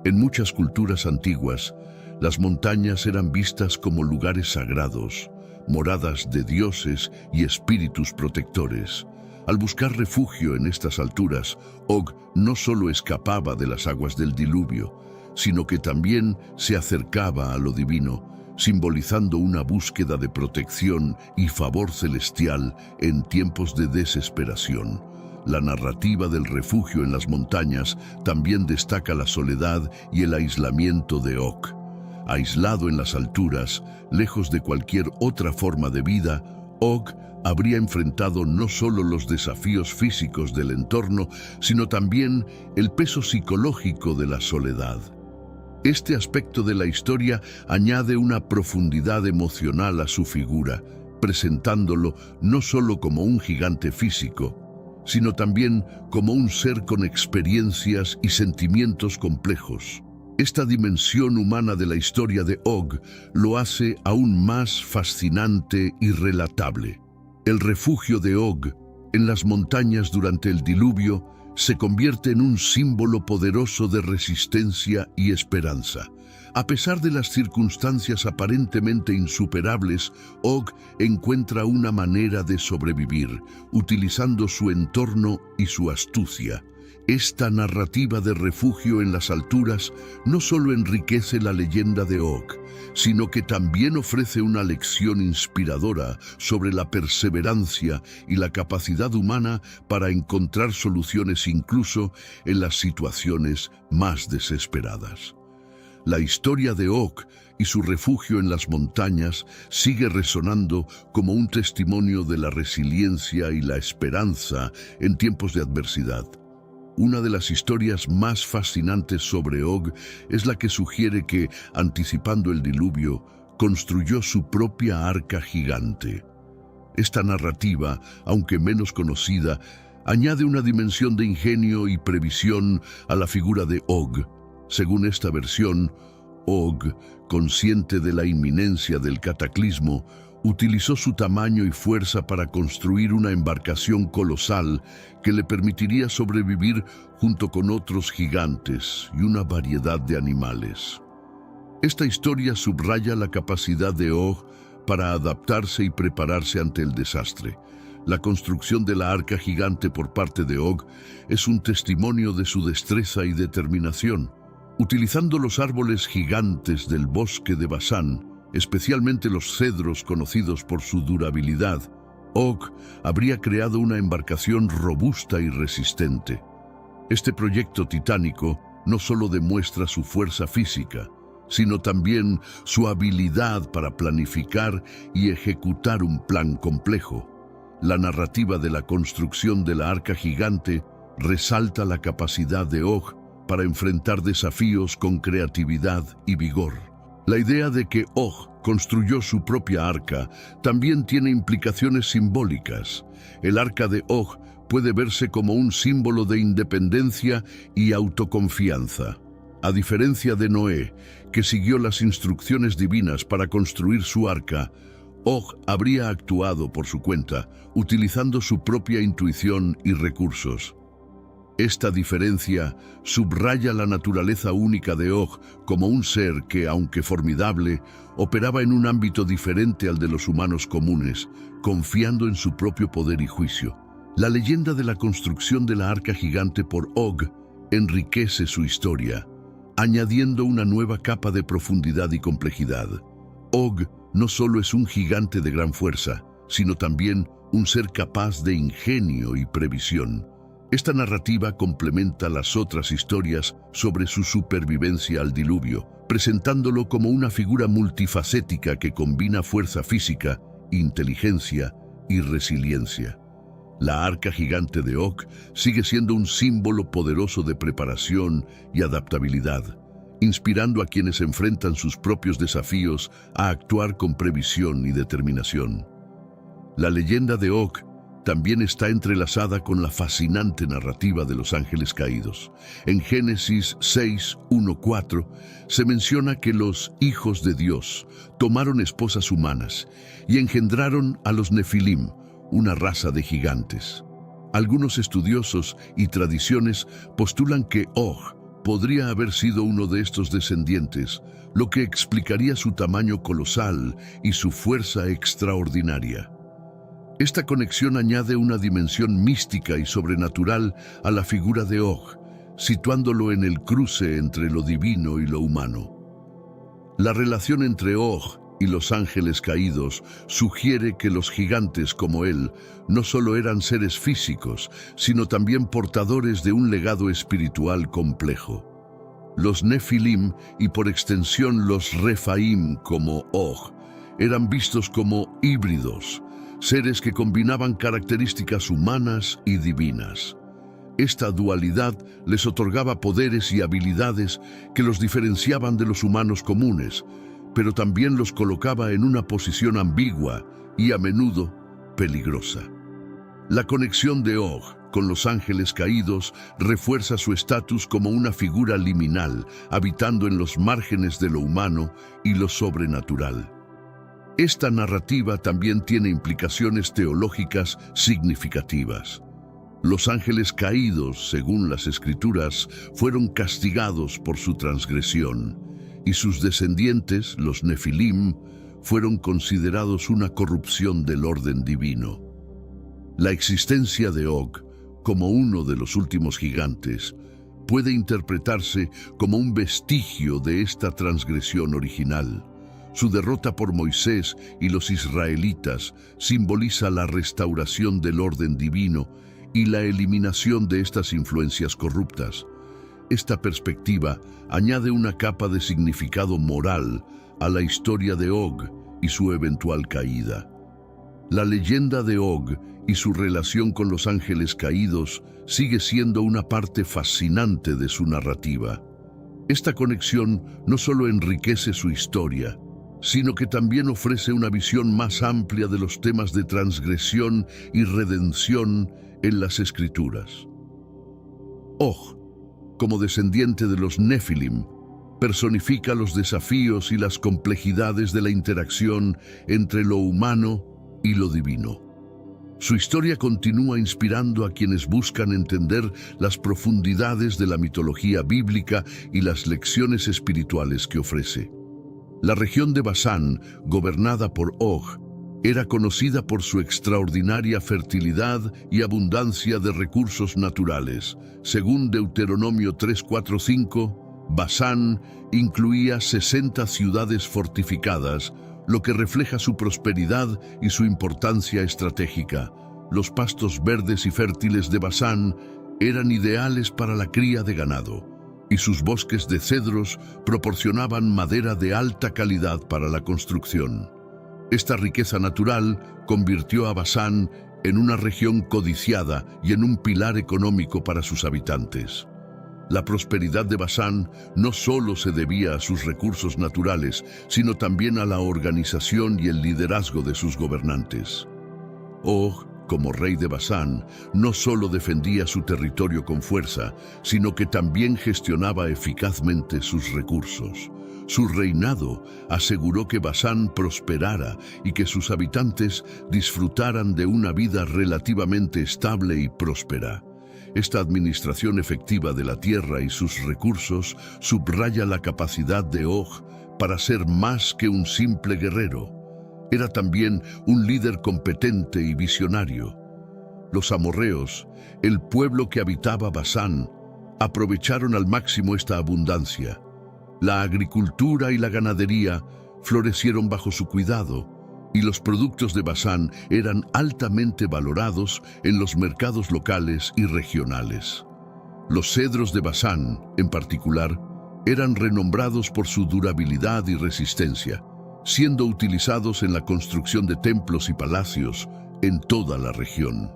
En muchas culturas antiguas, las montañas eran vistas como lugares sagrados, moradas de dioses y espíritus protectores. Al buscar refugio en estas alturas, Og no solo escapaba de las aguas del diluvio, sino que también se acercaba a lo divino, simbolizando una búsqueda de protección y favor celestial en tiempos de desesperación. La narrativa del refugio en las montañas también destaca la soledad y el aislamiento de Og. Aislado en las alturas, lejos de cualquier otra forma de vida, Og habría enfrentado no solo los desafíos físicos del entorno, sino también el peso psicológico de la soledad. Este aspecto de la historia añade una profundidad emocional a su figura, presentándolo no solo como un gigante físico, sino también como un ser con experiencias y sentimientos complejos. Esta dimensión humana de la historia de Og lo hace aún más fascinante y relatable. El refugio de Og en las montañas durante el diluvio se convierte en un símbolo poderoso de resistencia y esperanza. A pesar de las circunstancias aparentemente insuperables, Og encuentra una manera de sobrevivir, utilizando su entorno y su astucia. Esta narrativa de refugio en las alturas no solo enriquece la leyenda de Og, sino que también ofrece una lección inspiradora sobre la perseverancia y la capacidad humana para encontrar soluciones incluso en las situaciones más desesperadas. La historia de Og y su refugio en las montañas sigue resonando como un testimonio de la resiliencia y la esperanza en tiempos de adversidad. Una de las historias más fascinantes sobre Og es la que sugiere que, anticipando el diluvio, construyó su propia arca gigante. Esta narrativa, aunque menos conocida, añade una dimensión de ingenio y previsión a la figura de Og. Según esta versión, Og, consciente de la inminencia del cataclismo, utilizó su tamaño y fuerza para construir una embarcación colosal que le permitiría sobrevivir junto con otros gigantes y una variedad de animales. Esta historia subraya la capacidad de Og para adaptarse y prepararse ante el desastre. La construcción de la arca gigante por parte de Og es un testimonio de su destreza y determinación. Utilizando los árboles gigantes del bosque de Basán, especialmente los cedros conocidos por su durabilidad, Og habría creado una embarcación robusta y resistente. Este proyecto titánico no solo demuestra su fuerza física, sino también su habilidad para planificar y ejecutar un plan complejo. La narrativa de la construcción de la arca gigante resalta la capacidad de Og para enfrentar desafíos con creatividad y vigor. La idea de que Og construyó su propia arca también tiene implicaciones simbólicas. El arca de Og puede verse como un símbolo de independencia y autoconfianza. A diferencia de Noé, que siguió las instrucciones divinas para construir su arca, Og habría actuado por su cuenta, utilizando su propia intuición y recursos. Esta diferencia subraya la naturaleza única de Og como un ser que, aunque formidable, operaba en un ámbito diferente al de los humanos comunes, confiando en su propio poder y juicio. La leyenda de la construcción de la arca gigante por Og enriquece su historia, añadiendo una nueva capa de profundidad y complejidad. Og no solo es un gigante de gran fuerza, sino también un ser capaz de ingenio y previsión. Esta narrativa complementa las otras historias sobre su supervivencia al diluvio, presentándolo como una figura multifacética que combina fuerza física, inteligencia y resiliencia. La arca gigante de Og sigue siendo un símbolo poderoso de preparación y adaptabilidad, inspirando a quienes enfrentan sus propios desafíos a actuar con previsión y determinación. La leyenda de Og también está entrelazada con la fascinante narrativa de los ángeles caídos. En Génesis 6:1-4 se menciona que los hijos de Dios tomaron esposas humanas y engendraron a los Nefilim, una raza de gigantes. Algunos estudiosos y tradiciones postulan que Og podría haber sido uno de estos descendientes, lo que explicaría su tamaño colosal y su fuerza extraordinaria. Esta conexión añade una dimensión mística y sobrenatural a la figura de Og, situándolo en el cruce entre lo divino y lo humano. La relación entre Og y los ángeles caídos sugiere que los gigantes como él no solo eran seres físicos, sino también portadores de un legado espiritual complejo. Los Nefilim y por extensión los Refaim como Og eran vistos como híbridos, seres que combinaban características humanas y divinas. Esta dualidad les otorgaba poderes y habilidades que los diferenciaban de los humanos comunes, pero también los colocaba en una posición ambigua y a menudo peligrosa. La conexión de Og con los ángeles caídos refuerza su estatus como una figura liminal, habitando en los márgenes de lo humano y lo sobrenatural. Esta narrativa también tiene implicaciones teológicas significativas. Los ángeles caídos, según las Escrituras, fueron castigados por su transgresión, y sus descendientes, los Nefilim, fueron considerados una corrupción del orden divino. La existencia de Og, como uno de los últimos gigantes, puede interpretarse como un vestigio de esta transgresión original. Su derrota por Moisés y los israelitas simboliza la restauración del orden divino y la eliminación de estas influencias corruptas. Esta perspectiva añade una capa de significado moral a la historia de Og y su eventual caída. La leyenda de Og y su relación con los ángeles caídos sigue siendo una parte fascinante de su narrativa. Esta conexión no solo enriquece su historia, sino que también ofrece una visión más amplia de los temas de transgresión y redención en las Escrituras. Og, como descendiente de los Nefilim, personifica los desafíos y las complejidades de la interacción entre lo humano y lo divino. Su historia continúa inspirando a quienes buscan entender las profundidades de la mitología bíblica y las lecciones espirituales que ofrece. La región de Basán, gobernada por Og, era conocida por su extraordinaria fertilidad y abundancia de recursos naturales. Según Deuteronomio 3:4-5, Basán incluía 60 ciudades fortificadas, lo que refleja su prosperidad y su importancia estratégica. Los pastos verdes y fértiles de Basán eran ideales para la cría de ganado, y sus bosques de cedros proporcionaban madera de alta calidad para la construcción. Esta riqueza natural convirtió a Basán en una región codiciada y en un pilar económico para sus habitantes. La prosperidad de Basán no solo se debía a sus recursos naturales, sino también a la organización y el liderazgo de sus gobernantes. Og, como rey de Basán, no solo defendía su territorio con fuerza, sino que también gestionaba eficazmente sus recursos. Su reinado aseguró que Basán prosperara y que sus habitantes disfrutaran de una vida relativamente estable y próspera. Esta administración efectiva de la tierra y sus recursos subraya la capacidad de Og para ser más que un simple guerrero. Era también un líder competente y visionario. Los amorreos, el pueblo que habitaba Basán, aprovecharon al máximo esta abundancia. La agricultura y la ganadería florecieron bajo su cuidado, y los productos de Basán eran altamente valorados en los mercados locales y regionales. Los cedros de Basán, en particular, eran renombrados por su durabilidad y resistencia, siendo utilizados en la construcción de templos y palacios en toda la región.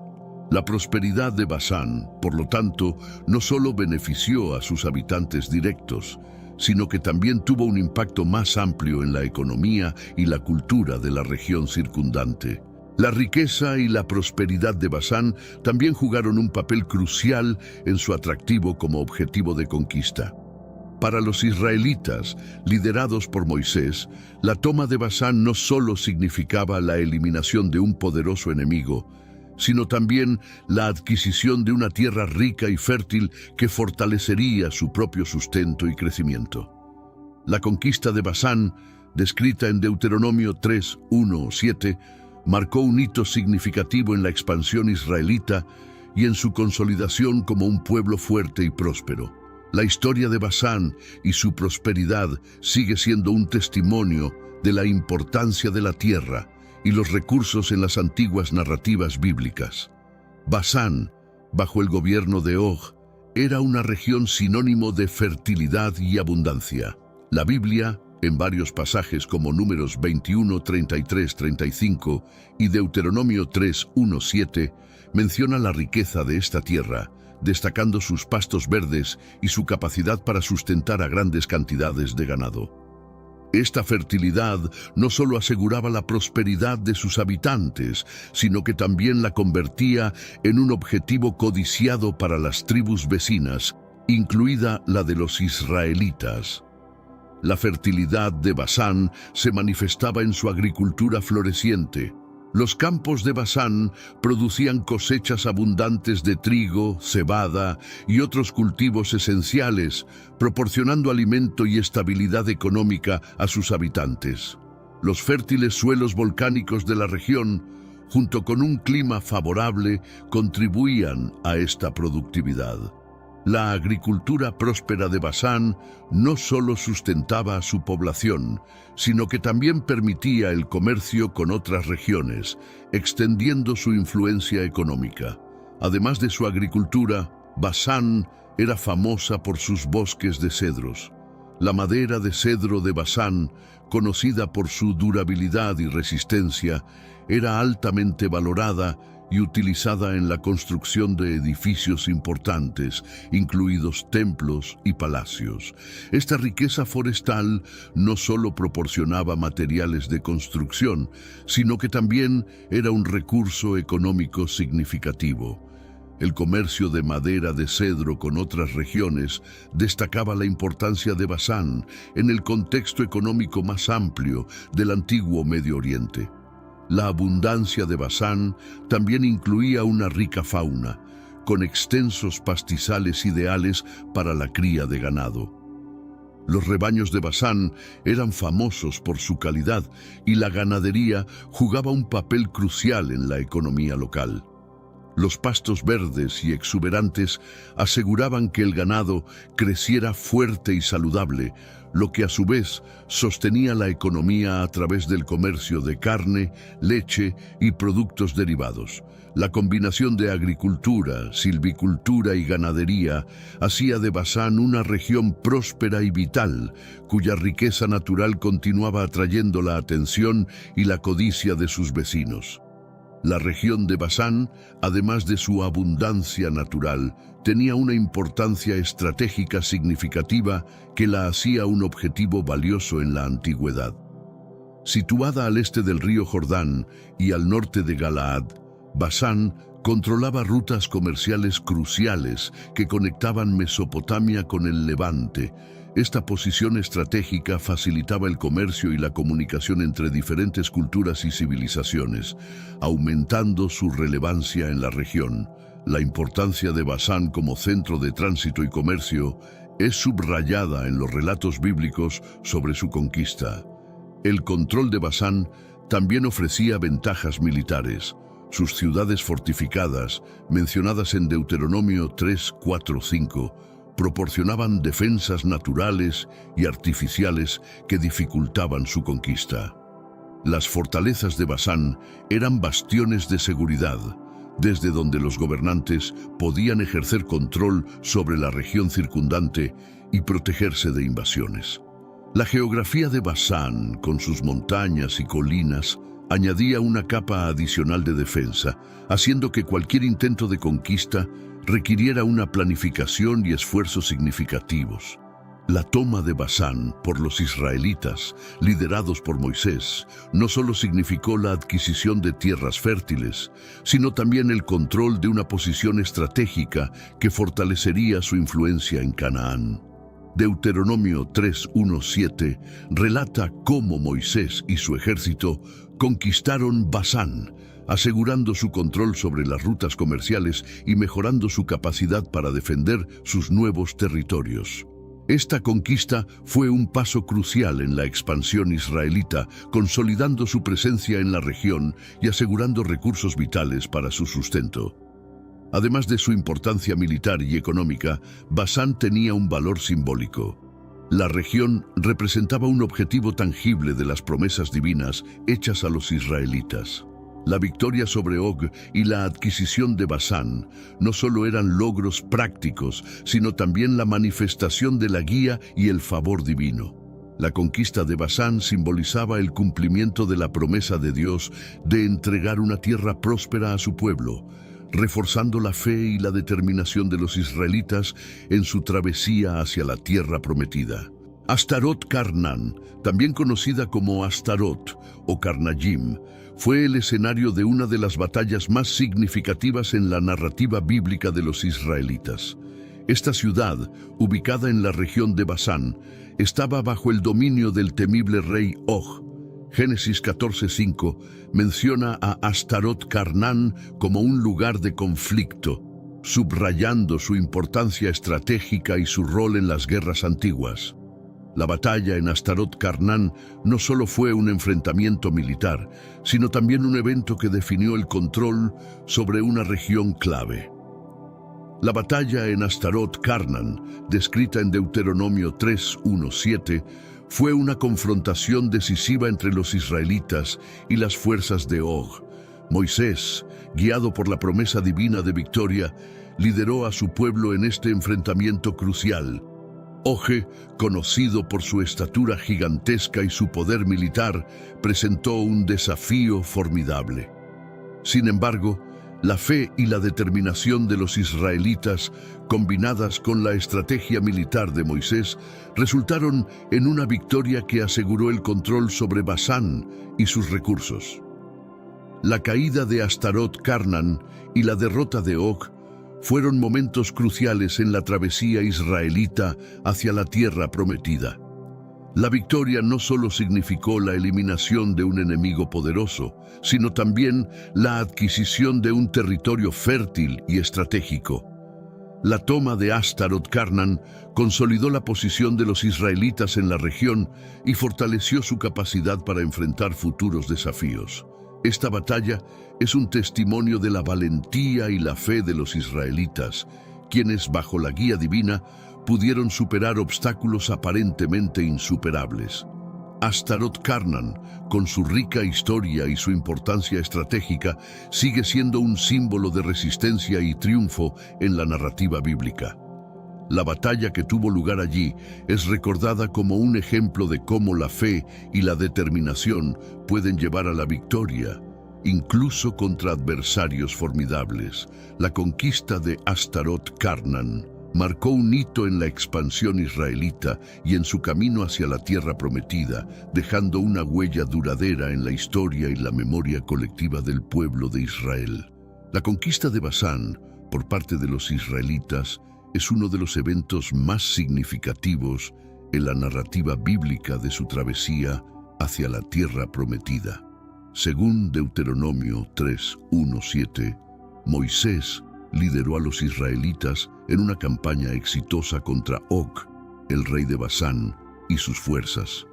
La prosperidad de Basán, por lo tanto, no solo benefició a sus habitantes directos, sino que también tuvo un impacto más amplio en la economía y la cultura de la región circundante. La riqueza y la prosperidad de Basán también jugaron un papel crucial en su atractivo como objetivo de conquista. Para los israelitas, liderados por Moisés, la toma de Basán no solo significaba la eliminación de un poderoso enemigo, sino también la adquisición de una tierra rica y fértil que fortalecería su propio sustento y crecimiento. La conquista de Basán, descrita en Deuteronomio 3:1-7, marcó un hito significativo en la expansión israelita y en su consolidación como un pueblo fuerte y próspero. La historia de Basán y su prosperidad sigue siendo un testimonio de la importancia de la tierra y los recursos en las antiguas narrativas bíblicas. Basán, bajo el gobierno de Og, era una región sinónimo de fertilidad y abundancia. La Biblia, en varios pasajes como Números 21, 33, 35 y Deuteronomio 3, 1, 7, menciona la riqueza de esta tierra, destacando sus pastos verdes y su capacidad para sustentar a grandes cantidades de ganado. Esta fertilidad no solo aseguraba la prosperidad de sus habitantes, sino que también la convertía en un objetivo codiciado para las tribus vecinas, incluida la de los israelitas. La fertilidad de Basán se manifestaba en su agricultura floreciente. Los campos de Basán producían cosechas abundantes de trigo, cebada y otros cultivos esenciales, proporcionando alimento y estabilidad económica a sus habitantes. Los fértiles suelos volcánicos de la región, junto con un clima favorable, contribuían a esta productividad. La agricultura próspera de Basán no solo sustentaba a su población, sino que también permitía el comercio con otras regiones, extendiendo su influencia económica. Además de su agricultura, Basán era famosa por sus bosques de cedros. La madera de cedro de Basán, conocida por su durabilidad y resistencia, era altamente valorada y utilizada en la construcción de edificios importantes, incluidos templos y palacios. Esta riqueza forestal no solo proporcionaba materiales de construcción, sino que también era un recurso económico significativo. El comercio de madera de cedro con otras regiones destacaba la importancia de Basán en el contexto económico más amplio del antiguo Medio Oriente. La abundancia de Basán también incluía una rica fauna, con extensos pastizales ideales para la cría de ganado. Los rebaños de Basán eran famosos por su calidad y la ganadería jugaba un papel crucial en la economía local. Los pastos verdes y exuberantes aseguraban que el ganado creciera fuerte y saludable, lo que a su vez sostenía la economía a través del comercio de carne, leche y productos derivados. La combinación de agricultura, silvicultura y ganadería hacía de Basán una región próspera y vital, cuya riqueza natural continuaba atrayendo la atención y la codicia de sus vecinos. La región de Basán, además de su abundancia natural, tenía una importancia estratégica significativa que la hacía un objetivo valioso en la antigüedad. Situada al este del río Jordán y al norte de Galaad, Basán controlaba rutas comerciales cruciales que conectaban Mesopotamia con el Levante. Esta posición estratégica facilitaba el comercio y la comunicación entre diferentes culturas y civilizaciones, aumentando su relevancia en la región. La importancia de Basán como centro de tránsito y comercio es subrayada en los relatos bíblicos sobre su conquista. El control de Basán también ofrecía ventajas militares. Sus ciudades fortificadas, mencionadas en Deuteronomio 3, 4, 5, proporcionaban defensas naturales y artificiales que dificultaban su conquista. Las fortalezas de Basán eran bastiones de seguridad, desde donde los gobernantes podían ejercer control sobre la región circundante y protegerse de invasiones. La geografía de Basán, con sus montañas y colinas, añadía una capa adicional de defensa, haciendo que cualquier intento de conquista requiriera una planificación y esfuerzos significativos. La toma de Basán por los israelitas, liderados por Moisés, no solo significó la adquisición de tierras fértiles, sino también el control de una posición estratégica que fortalecería su influencia en Canaán. Deuteronomio 3:1-7 relata cómo Moisés y su ejército conquistaron Basán, asegurando su control sobre las rutas comerciales y mejorando su capacidad para defender sus nuevos territorios. Esta conquista fue un paso crucial en la expansión israelita, consolidando su presencia en la región y asegurando recursos vitales para su sustento. Además de su importancia militar y económica, Basán tenía un valor simbólico. La región representaba un objetivo tangible de las promesas divinas hechas a los israelitas. La victoria sobre Og y la adquisición de Basán no solo eran logros prácticos, sino también la manifestación de la guía y el favor divino. La conquista de Basán simbolizaba el cumplimiento de la promesa de Dios de entregar una tierra próspera a su pueblo, reforzando la fe y la determinación de los israelitas en su travesía hacia la tierra prometida. Astarot Karnan, también conocida como Astarot o Karnayim, fue el escenario de una de las batallas más significativas en la narrativa bíblica de los israelitas. Esta ciudad, ubicada en la región de Basán, estaba bajo el dominio del temible rey Og. Génesis 14:5 menciona a Astarot Karnan como un lugar de conflicto, subrayando su importancia estratégica y su rol en las guerras antiguas. La batalla en Astarot Karnan no solo fue un enfrentamiento militar, sino también un evento que definió el control sobre una región clave. La batalla en Astarot Karnan, descrita en Deuteronomio 3:1-7, fue una confrontación decisiva entre los israelitas y las fuerzas de Og. Moisés, guiado por la promesa divina de victoria, lideró a su pueblo en este enfrentamiento crucial. Og, conocido por su estatura gigantesca y su poder militar, presentó un desafío formidable. Sin embargo, la fe y la determinación de los israelitas, combinadas con la estrategia militar de Moisés, resultaron en una victoria que aseguró el control sobre Basán y sus recursos. La caída de Astarot Karnan y la derrota de Og fueron momentos cruciales en la travesía israelita hacia la tierra prometida. La victoria no solo significó la eliminación de un enemigo poderoso, sino también la adquisición de un territorio fértil y estratégico. La toma de Astarot Karnan consolidó la posición de los israelitas en la región y fortaleció su capacidad para enfrentar futuros desafíos. Esta batalla es un testimonio de la valentía y la fe de los israelitas, quienes, bajo la guía divina, pudieron superar obstáculos aparentemente insuperables. Astarot Karnan, con su rica historia y su importancia estratégica, sigue siendo un símbolo de resistencia y triunfo en la narrativa bíblica. La batalla que tuvo lugar allí es recordada como un ejemplo de cómo la fe y la determinación pueden llevar a la victoria, incluso contra adversarios formidables. La conquista de Astarot Karnan marcó un hito en la expansión israelita y en su camino hacia la tierra prometida, dejando una huella duradera en la historia y la memoria colectiva del pueblo de Israel. La conquista de Basán, por parte de los israelitas, es uno de los eventos más significativos en la narrativa bíblica de su travesía hacia la tierra prometida. Según Deuteronomio 3:1-7, Moisés lideró a los israelitas en una campaña exitosa contra Og, el rey de Basán, y sus fuerzas.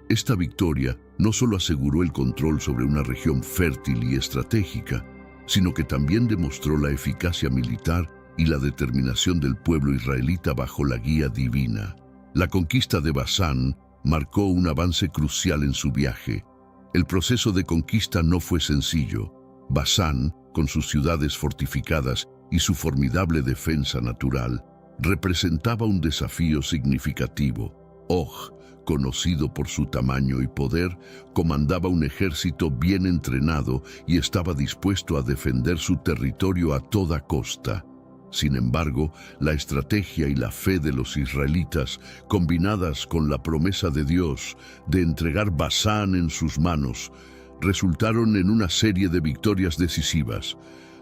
Esta victoria no solo aseguró el control sobre una región fértil y estratégica, sino que también demostró la eficacia militar y la determinación del pueblo israelita bajo la guía divina. La conquista de Basán marcó un avance crucial en su viaje. El proceso de conquista no fue sencillo. Basán, con sus ciudades fortificadas y su formidable defensa natural, representaba un desafío significativo. Og, conocido por su tamaño y poder, comandaba un ejército bien entrenado y estaba dispuesto a defender su territorio a toda costa. Sin embargo, la estrategia y la fe de los israelitas, combinadas con la promesa de Dios de entregar Basán en sus manos, resultaron en una serie de victorias decisivas.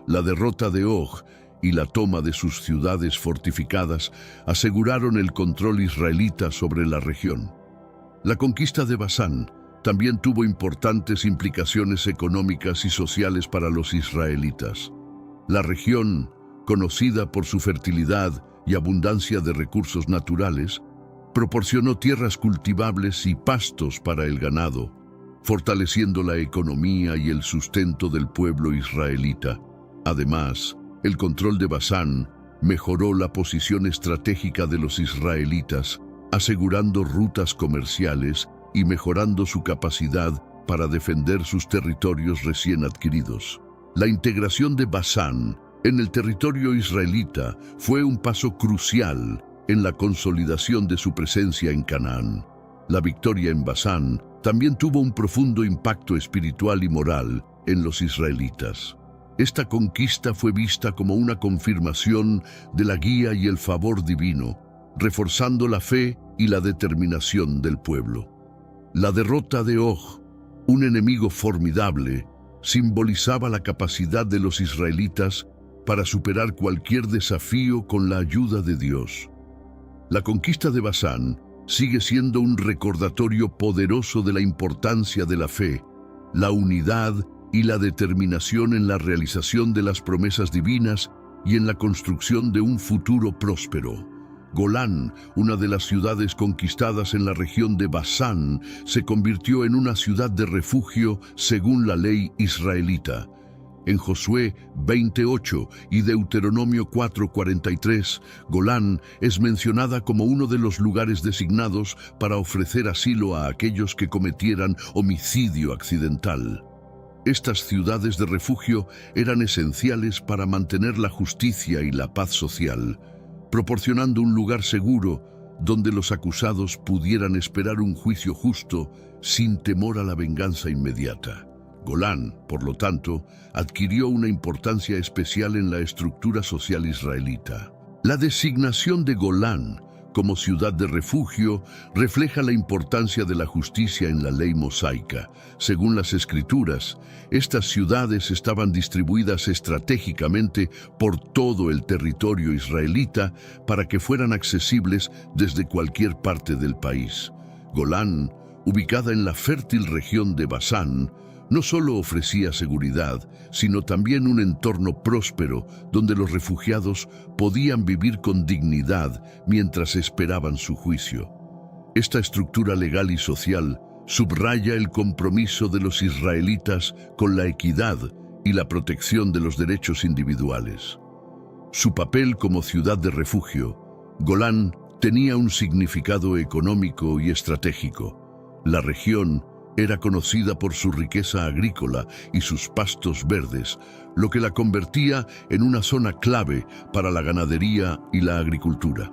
La derrota de Og y la toma de sus ciudades fortificadas aseguraron el control israelita sobre la región. La conquista de Basán también tuvo importantes implicaciones económicas y sociales para los israelitas. La región, conocida por su fertilidad y abundancia de recursos naturales, proporcionó tierras cultivables y pastos para el ganado, fortaleciendo la economía y el sustento del pueblo israelita. Además, el control de Basán mejoró la posición estratégica de los israelitas, asegurando rutas comerciales y mejorando su capacidad para defender sus territorios recién adquiridos. La integración de Basán en el territorio israelita fue un paso crucial en la consolidación de su presencia en Canaán. La victoria en Basán también tuvo un profundo impacto espiritual y moral en los israelitas. Esta conquista fue vista como una confirmación de la guía y el favor divino, reforzando la fe y la determinación del pueblo. La derrota de Og, un enemigo formidable, simbolizaba la capacidad de los israelitas para superar cualquier desafío con la ayuda de Dios. La conquista de Basán sigue siendo un recordatorio poderoso de la importancia de la fe, la unidad y la determinación en la realización de las promesas divinas y en la construcción de un futuro próspero. Golán, una de las ciudades conquistadas en la región de Basán, se convirtió en una ciudad de refugio según la ley israelita. En Josué 28 y Deuteronomio 4:43, Golán es mencionada como uno de los lugares designados para ofrecer asilo a aquellos que cometieran homicidio accidental. Estas ciudades de refugio eran esenciales para mantener la justicia y la paz social, proporcionando un lugar seguro donde los acusados pudieran esperar un juicio justo sin temor a la venganza inmediata. Golán, por lo tanto, adquirió una importancia especial en la estructura social israelita. La designación de Golán como ciudad de refugio refleja la importancia de la justicia en la ley mosaica. Según las Escrituras, estas ciudades estaban distribuidas estratégicamente por todo el territorio israelita para que fueran accesibles desde cualquier parte del país. Golán, ubicada en la fértil región de Basán, no solo ofrecía seguridad, sino también un entorno próspero donde los refugiados podían vivir con dignidad mientras esperaban su juicio. Esta estructura legal y social subraya el compromiso de los israelitas con la equidad y la protección de los derechos individuales. Su papel como ciudad de refugio, Golán tenía un significado económico y estratégico. La región era conocida por su riqueza agrícola y sus pastos verdes, lo que la convertía en una zona clave para la ganadería y la agricultura.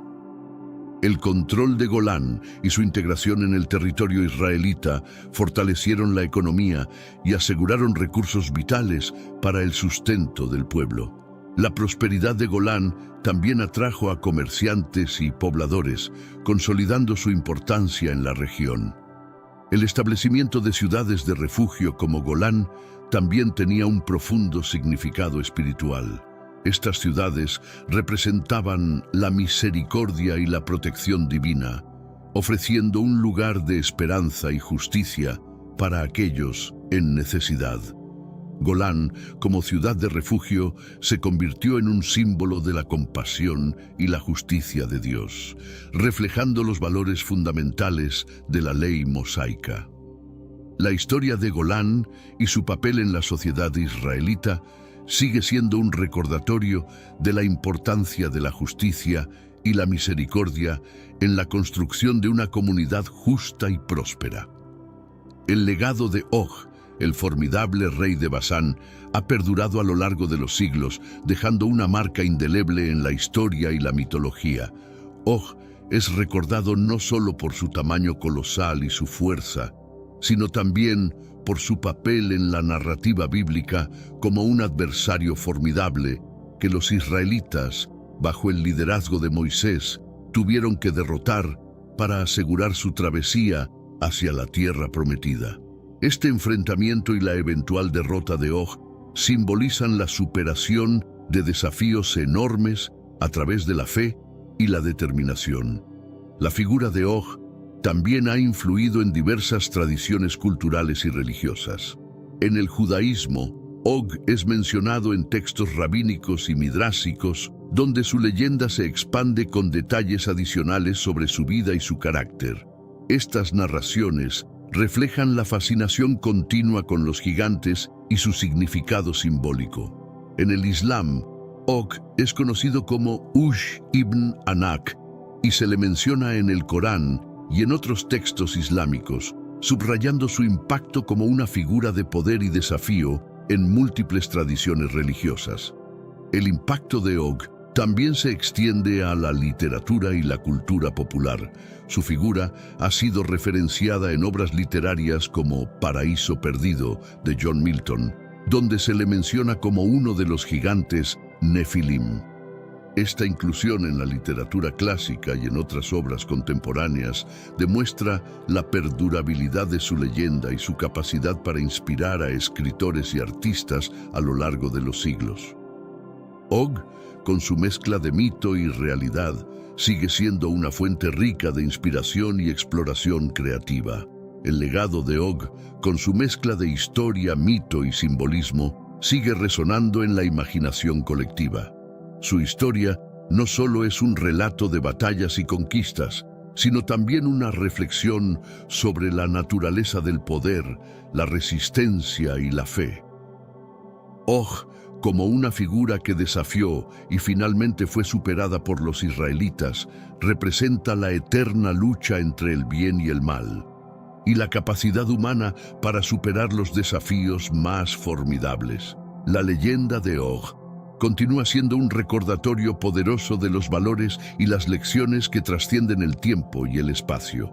El control de Golán y su integración en el territorio israelita fortalecieron la economía y aseguraron recursos vitales para el sustento del pueblo. La prosperidad de Golán también atrajo a comerciantes y pobladores, consolidando su importancia en la región. El establecimiento de ciudades de refugio como Golán también tenía un profundo significado espiritual. Estas ciudades representaban la misericordia y la protección divina, ofreciendo un lugar de esperanza y justicia para aquellos en necesidad. Golán, como ciudad de refugio, se convirtió en un símbolo de la compasión y la justicia de Dios, reflejando los valores fundamentales de la ley mosaica. La historia de Golán y su papel en la sociedad israelita sigue siendo un recordatorio de la importancia de la justicia y la misericordia en la construcción de una comunidad justa y próspera. El legado de Og, el formidable rey de Basán, ha perdurado a lo largo de los siglos, dejando una marca indeleble en la historia y la mitología. Og es recordado no solo por su tamaño colosal y su fuerza, sino también por su papel en la narrativa bíblica como un adversario formidable que los israelitas, bajo el liderazgo de Moisés, tuvieron que derrotar para asegurar su travesía hacia la tierra prometida. Este enfrentamiento y la eventual derrota de Og simbolizan la superación de desafíos enormes a través de la fe y la determinación. La figura de Og también ha influido en diversas tradiciones culturales y religiosas. En el judaísmo, Og es mencionado en textos rabínicos y midrásicos, donde su leyenda se expande con detalles adicionales sobre su vida y su carácter. Estas narraciones reflejan la fascinación continua con los gigantes y su significado simbólico. En el Islam, Og es conocido como Ush ibn Anak y se le menciona en el Corán y en otros textos islámicos, subrayando su impacto como una figura de poder y desafío en múltiples tradiciones religiosas. El impacto de Og también se extiende a la literatura y la cultura popular. Su figura ha sido referenciada en obras literarias como Paraíso Perdido, de John Milton, donde se le menciona como uno de los gigantes Nefilim. Esta inclusión en la literatura clásica y en otras obras contemporáneas demuestra la perdurabilidad de su leyenda y su capacidad para inspirar a escritores y artistas a lo largo de los siglos. Og, con su mezcla de mito y realidad, sigue siendo una fuente rica de inspiración y exploración creativa. El legado de Og, con su mezcla de historia, mito y simbolismo, sigue resonando en la imaginación colectiva. Su historia no solo es un relato de batallas y conquistas, sino también una reflexión sobre la naturaleza del poder, la resistencia y la fe. Og, como una figura que desafió y finalmente fue superada por los israelitas, representa la eterna lucha entre el bien y el mal, y la capacidad humana para superar los desafíos más formidables. La leyenda de Og continúa siendo un recordatorio poderoso de los valores y las lecciones que trascienden el tiempo y el espacio.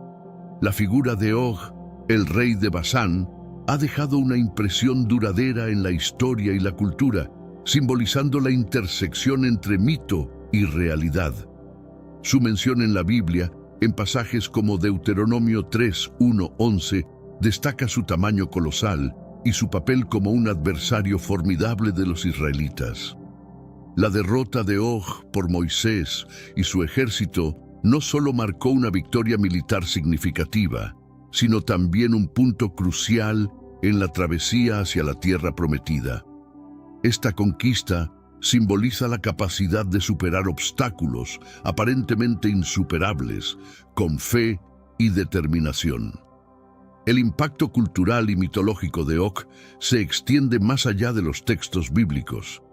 La figura de Og, el rey de Basán, ha dejado una impresión duradera en la historia y la cultura, simbolizando la intersección entre mito y realidad. Su mención en la Biblia, en pasajes como Deuteronomio 3, 1, 11, destaca su tamaño colosal y su papel como un adversario formidable de los israelitas. La derrota de Og por Moisés y su ejército no solo marcó una victoria militar significativa, sino también un punto crucial en la travesía hacia la tierra prometida. Esta conquista simboliza la capacidad de superar obstáculos aparentemente insuperables con fe y determinación. El impacto cultural y mitológico de Og se extiende más allá de los textos bíblicos.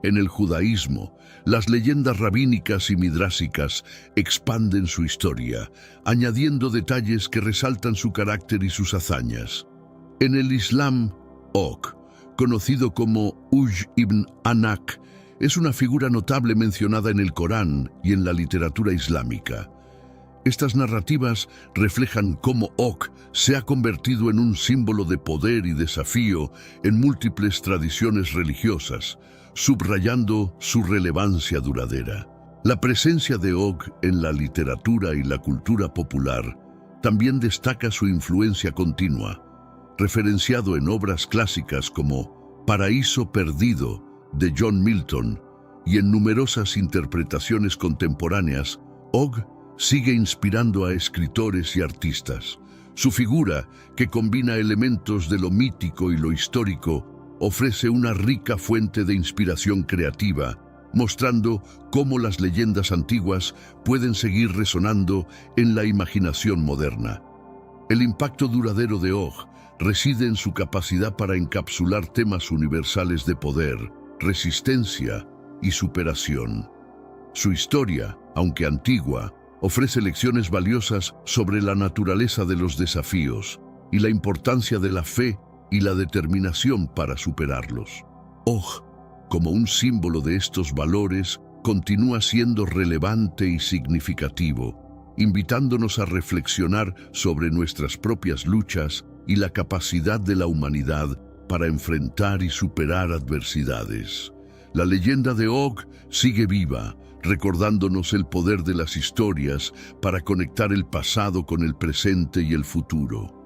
En el judaísmo, las leyendas rabínicas y midrásicas expanden su historia, añadiendo detalles que resaltan su carácter y sus hazañas. En el Islam, Og, conocido como Uj ibn Anak, es una figura notable mencionada en el Corán y en la literatura islámica. Estas narrativas reflejan cómo Og se ha convertido en un símbolo de poder y desafío en múltiples tradiciones religiosas, subrayando su relevancia duradera. La presencia de Og en la literatura y la cultura popular también destaca su influencia continua, referenciado en obras clásicas como Paraíso Perdido, de John Milton, y en numerosas interpretaciones contemporáneas. Og sigue inspirando a escritores y artistas. Su figura, que combina elementos de lo mítico y lo histórico, ofrece una rica fuente de inspiración creativa, mostrando cómo las leyendas antiguas pueden seguir resonando en la imaginación moderna. El impacto duradero de Og reside en su capacidad para encapsular temas universales de poder, resistencia y superación. Su historia, aunque antigua, ofrece lecciones valiosas sobre la naturaleza de los desafíos y la importancia de la fe y la determinación para superarlos. Og, como un símbolo de estos valores, continúa siendo relevante y significativo, invitándonos a reflexionar sobre nuestras propias luchas y la capacidad de la humanidad para enfrentar y superar adversidades. La leyenda de Og sigue viva, recordándonos el poder de las historias para conectar el pasado con el presente y el futuro.